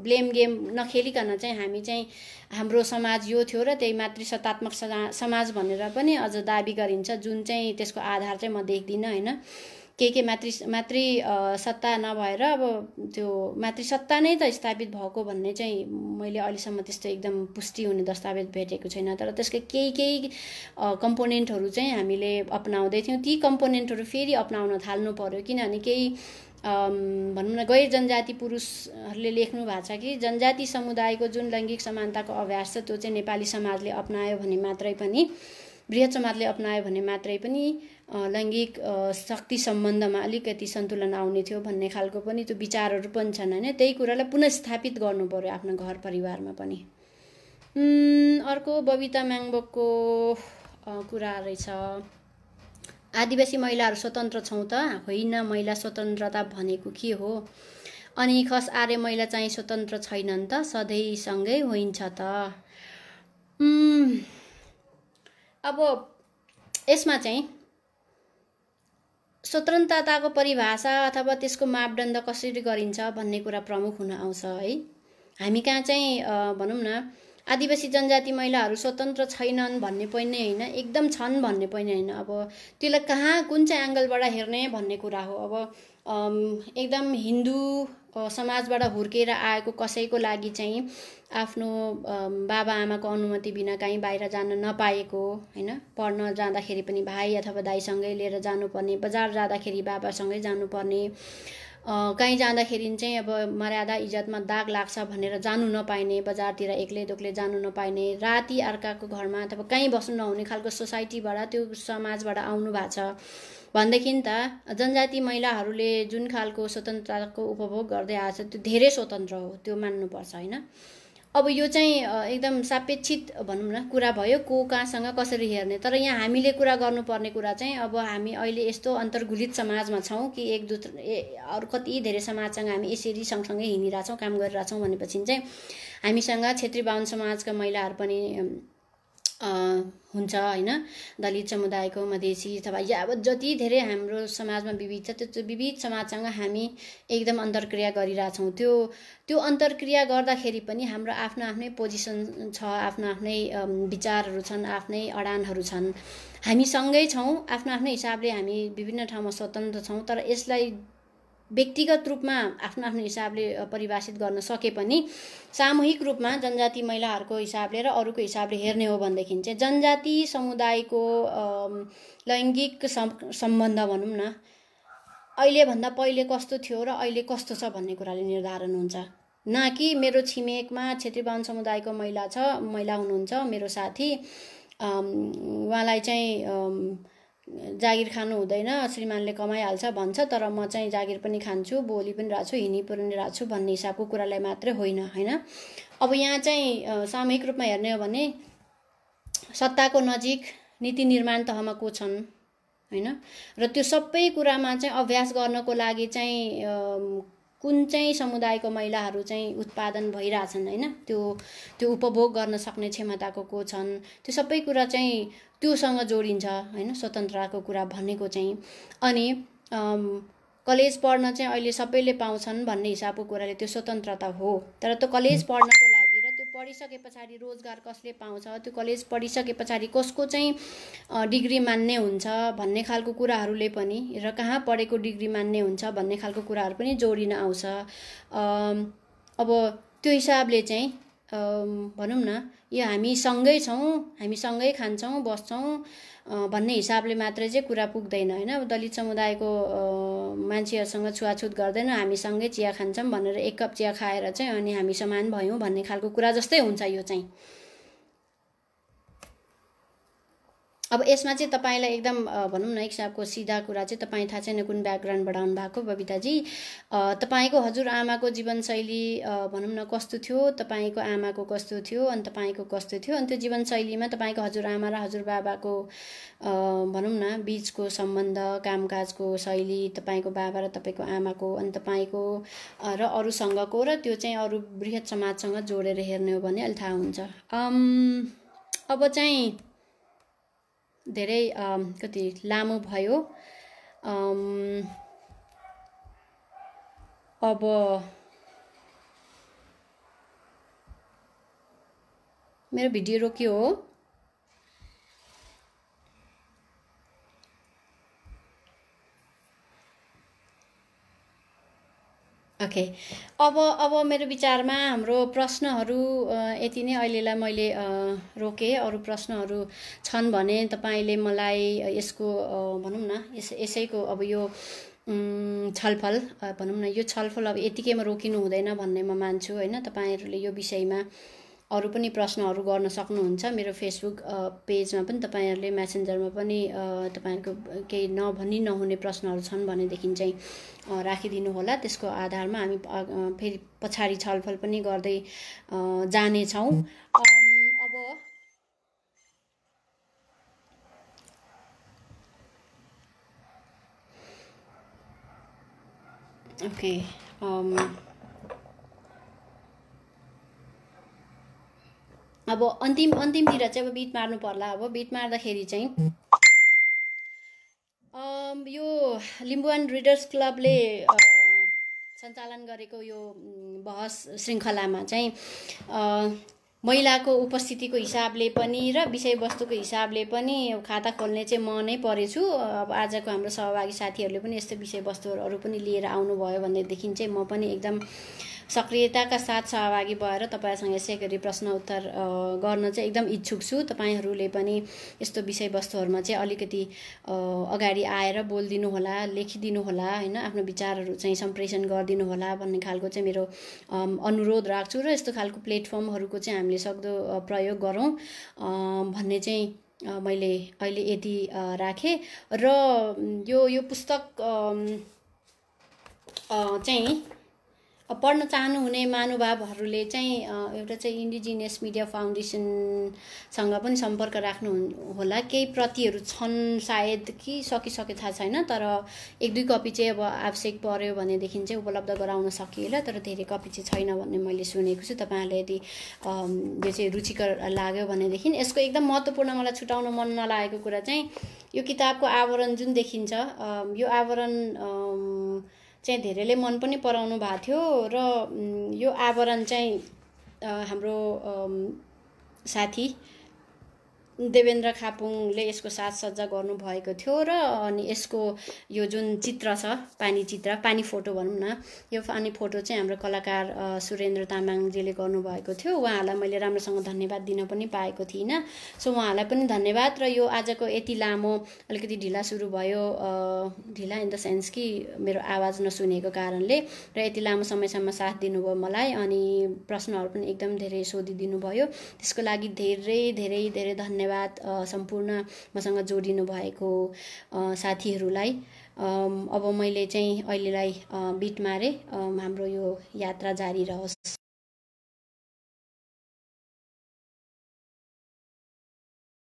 ब्लेम गेम नखेलिकन चाहिँ हामी चाहिँ हाम्रो समाज यो थियो र त्यही मातृसत्तात्मक समाज भनेर पनि अझ दाबी गरिन्छ, जुन चाहिँ त्यसको आधार चाहिँ म देख्दिनँ होइन। के मातृ सत्ता नभएर अब त्यो मातृसत्ता नै त स्थापित भएको भन्ने चाहिँ मैले अहिलेसम्म त्यस्तो एकदम पुष्टि हुने दस्तावेज भेटेको छैन। तर त्यसको केही कम्पोनेन्टहरू चाहिँ हामीले अपनाउँदै थियौँ। ती कम्पोनेन्टहरू फेरि अपनाउन थाल्नु पर्यो, किनभने केही भनौँ न गैर जनजाति पुरुषहरूले लेख्नु भएको छ कि जनजाति समुदायको जुन लैङ्गिक समानताको अभ्यास छ त्यो चाहिँ नेपाली समाजले अपनायो भने मात्रै पनि, बृहत समाजले अपनायो भने मात्रै पनि लैङ्गिक शक्ति सम्बन्धमा अलिकति सन्तुलन आउने थियो भन्ने खालको पनि त्यो विचारहरू पनि छन् होइन। त्यही कुरालाई पुनःस्थापित गर्नु पर्यो आफ्नो घर परिवारमा पनि। अर्को बबिता म्याङबोकको कुरा रहेछ, आदिवासी महिलाहरू स्वतन्त्र छौँ त? होइन, महिला स्वतन्त्रता भनेको के हो? अनि खस आर्य महिला चाहिँ स्वतन्त्र छैनन् त? सधैँसँगै होइन्छ त? अब यसमा चाहिँ स्वतन्त्रताको परिभाषा अथवा त्यसको मापदण्ड कसरी गरिन्छ भन्ने कुरा प्रमुख हुन आउँछ है। हामी कहाँ चाहिँ भनौँ न आदिवासी जनजाति महिलाहरू स्वतन्त्र छैनन् भन्ने पनि होइन, एकदम छन् भन्ने पनि होइन। अब त्यसलाई कहाँ कुन चाहिँ एङ्गलबाट हेर्ने भन्ने कुरा हो। अब एकदम हिन्दू समाजबाट हुर्केर आएको कसैको लागि चाहिँ आफ्नो बाबा आमाको अनुमति बिना कहीँ बाहिर जान नपाएको होइन, पढ्न जाँदाखेरि पनि भाइ अथवा दाइसँगै लिएर जानुपर्ने, बजार जाँदाखेरि बाबासँगै जानुपर्ने, कहीँ जाँदाखेरि चाहिँ अब मर्यादा इज्जतमा दाग लाग्छ भनेर जानु नपाइने, बजारतिर एक्लै दोक्लै जानु नपाइने, राति अर्काको घरमा अथवा कहीँ बस्नु नहुने खालको सोसाइटीबाट त्यो समाजबाट आउनु भएको छ भनेदेखि त जनजाति महिलाहरूले जुन खालको स्वतन्त्रताको उपभोग गर्दै आएको छ त्यो धेरै स्वतन्त्र हो, त्यो मान्नुपर्छ होइन। अब यो चाहिँ एकदम सापेक्षित भनौँ न कुरा भयो, को कहाँसँग कसरी हेर्ने। तर यहाँ हामीले कुरा गर्नुपर्ने कुरा चाहिँ अब हामी अहिले यस्तो अन्तर्गुलित समाजमा छौँ कि अरू कति धेरै समाजसँग हामी यसरी सँगसँगै हिँडिरहेछौँ, काम गरिरहेछौँ भनेपछि चाहिँ हामीसँग छेत्री बाहुन समाजका महिलाहरू पनि हुन्छ होइन, दलित समुदायको, मधेसी अथवा यावत जति धेरै हाम्रो समाजमा विविध छ त्यो विविध समाजसँग हामी एकदम अन्तर्क्रिया गरिरहेछौँ। त्यो अन्तर्क्रिया गर्दाखेरि पनि हाम्रो आफ्नो आफ्नै पोजिसन छ, आफ्नो आफ्नै विचारहरू छन्, आफ्नै अडानहरू छन्। हामी सँगै छौँ, आफ्नो आफ्नो हिसाबले हामी विभिन्न ठाउँमा स्वतन्त्र छौँ, तर यसलाई व्यक्तिगत रूपमा आफ्नो आफ्नो हिसाबले परिभाषित गर्न सके पनि सामूहिक रूपमा जनजाति महिलाहरूको हिसाबले र अरूको हिसाबले हेर्ने हो भनेदेखि चाहिँ जनजाति समुदायको लैङ्गिक सम्बन्ध भनौँ न अहिलेभन्दा पहिले कस्तो थियो र अहिले कस्तो छ भन्ने कुराले निर्धारण हुन्छ। न कि मेरो छिमेकमा छेत्री बाहुन समुदायको महिला हुनुहुन्छ, मेरो साथी, उहाँलाई चाहिँ जागिर खानु हुँदैन, श्रीमानले कमाइहाल्छ भन्छ, तर म चाहिँ जागिर पनि खान्छु, बोली पनि रहेको छु, हिँडी पनि रहेको छु भन्ने हिसाबको कुरालाई मात्रै होइन होइन। अब यहाँ चाहिँ सामूहिक रूपमा हेर्ने हो भने सत्ताको नजिक नीति निर्माण तहमा को छन् होइन, र त्यो सबै कुरामा चाहिँ अभ्यास गर्नको लागि चाहिँ कुन चाहिँ समुदायको महिलाहरू चाहिँ उत्पादन भइरहेछन् होइन, त्यो उपभोग गर्न सक्ने क्षमताको को छन्, त्यो सबै कुरा चाहिँ त्योसँग जोडिन्छ होइन स्वतन्त्रताको कुरा भनेको चाहिँ। अनि कलेज पढ्न चाहिँ अहिले सबैले पाउँछन् भन्ने हिसाबको कुराले त्यो स्वतन्त्रता हो, तर त्यो कलेज पढ्नको लागि र त्यो पढिसके पछाडि रोजगार कसले पाउँछ, त्यो कलेज पढिसके पछाडि कसको चाहिँ डिग्री मान्ने हुन्छ भन्ने खालको कुराहरूले पनि, र कहाँ पढेको डिग्री मान्ने हुन्छ भन्ने खालको कुराहरू पनि जोडिन आउँछ। अब त्यो हिसाबले चाहिँ भनौँ न यो हामी सँगै छौँ, हामी सँगै खान्छौँ बस्छौँ भन्ने हिसाबले मात्रै चाहिँ कुरा पुग्दैन होइन। अब दलित समुदायको मान्छेहरूसँग छुवाछुत गर्दैन, हामी सँगै चिया खान्छौँ भनेर एक कप चिया खाएर चाहिँ अनि हामी समान भयौँ भन्ने खालको कुरा जस्तै हुन्छ यो चाहिँ। अब यसमा चाहिँ तपाईँलाई एकदम भनौँ न एक हिसाबको सिधा कुरा चाहिँ तपाईँ थाहा छैन कुन ब्याकग्राउन्डबाट आउनुभएको बबिताजी। तपाईँको हजुरआमाको जीवनशैली भनौँ न कस्तो थियो, तपाईँको आमाको कस्तो थियो, अनि तपाईँको कस्तो थियो, अनि त्यो जीवनशैलीमा तपाईँको हजुरआमा र हजुरबाबाको भनौँ न बिचको सम्बन्ध, कामकाजको शैली, तपाईँको बाबा र तपाईँको आमाको, अनि तपाईँको र अरूसँगको, र त्यो चाहिँ अरू बृहत समाजसँग जोडेर हेर्ने हो भने अलि थाहा हुन्छ। अब चाहिँ धेरै कति लामो भयो। अब मेरो भिडियो रोकियो हो। ओके, अब मेरो विचारमा हाम्रो प्रश्नहरू यति नै अहिलेलाई मैले रोकेँ। अरू प्रश्नहरू छन् भने तपाईँले मलाई यसको भनौँ न यसैको अब यो छलफल भनौँ न यो छलफल अब यतिकैमा रोकिनु हुँदैन भन्ने म मान्छु होइन। तपाईँहरूले यो विषयमा अरू पनि प्रश्नहरू गर्न सक्नुहुन्छ। मेरो फेसबुक पेजमा पनि तपाईँहरूले मेसेन्जरमा पनि तपाईँहरूको केही नभनी नहुने प्रश्नहरू छन् भनेदेखि चाहिँ राखिदिनु होला। त्यसको आधारमा हामी फेरि पछाडि छलफल पनि गर्दै जानेछौँ। अब ओके, अब अन्तिमतिर चाहिँ अब बिट मार्नु पर्ला। अब बिट मार्दाखेरि चाहिँ यो लिम्बुवान रिडर्स क्लबले सञ्चालन गरेको यो बहस श्रृङ्खलामा चाहिँ महिलाको उपस्थितिको हिसाबले पनि र विषयवस्तुको हिसाबले पनि खाता खोल्ने चाहिँ म नै परेछु। अब आजको हाम्रो सहभागी साथीहरूले पनि यस्तो विषयवस्तुहरू पनि लिएर आउनुभयो भनेदेखि चाहिँ म पनि एकदम सक्रियताका साथ सहभागी भएर तपाईँहरूसँग यसै गरी प्रश्न उत्तर गर्न चाहिँ एकदम इच्छुक छु। तपाईँहरूले पनि यस्तो विषयवस्तुहरूमा चाहिँ अलिकति अगाडि आएर बोलिदिनु होला, लेखिदिनु होला होइन, आफ्नो विचारहरू चाहिँ सम्प्रेषण गरिदिनु होला भन्ने खालको चाहिँ मेरो अनुरोध राख्छु। र यस्तो खालको प्लेटफर्महरूको चाहिँ हामीले सक्दो प्रयोग गरौँ भन्ने चाहिँ मैले अहिले यति राखेँ। र यो पुस्तक चाहिँ पढ्न चाहनुहुने महानुभावहरूले चाहिँ एउटा चाहिँ इन्डिजिनियस मिडिया फाउन्डेसनसँग पनि सम्पर्क राख्नु होला। केही प्रतिहरू छन् सायद कि सकिसके थाहा छैन, तर 1-2 कपी चाहिँ अब आवश्यक पर्यो भनेदेखि चाहिँ उपलब्ध गराउन सकिएला, तर धेरै कपी चाहिँ छैन भन्ने मैले सुनेको छु। तपाईँहरूले यदि यो चाहिँ रुचिकर लाग्यो भनेदेखि यसको एकदम महत्त्वपूर्ण मलाई छुटाउन मन नलागेको कुरा चाहिँ यो किताबको आवरण जुन देखिन्छ, यो आवरण चाहिँ धेरैले मन पनि पराउनु भएको थियो। र यो आवरण चाहिँ हाम्रो साथी देवेन्द्र खापुङले यसको साजसज्जा गर्नुभएको थियो। र अनि यसको यो जुन चित्र छ, पानी फोटो भनौँ न, यो पानी फोटो चाहिँ हाम्रो कलाकार सुरेन्द्र तामाङजीले गर्नुभएको थियो। उहाँहरूलाई मैले राम्रोसँग धन्यवाद दिन पनि पाएको थिइनँ, सो उहाँहरूलाई पनि धन्यवाद। र यो आजको यति लामो अलिकति ढिला सुरु भयो, ढिला इन द सेन्स कि मेरो आवाज नसुनेको कारणले, र यति लामो समयसम्म साथ दिनुभयो मलाई, अनि प्रश्नहरू पनि एकदम धेरै सोधिदिनु भयो। त्यसको लागि धेरै धेरै धेरै धन्यवाद सम्पूर्ण मसँग जोडिनु भएको साथीहरूलाई। अब मैले चाहिँ अहिलेलाई बिट मारेँ, हाम्रो यो यात्रा जारी रहोस्।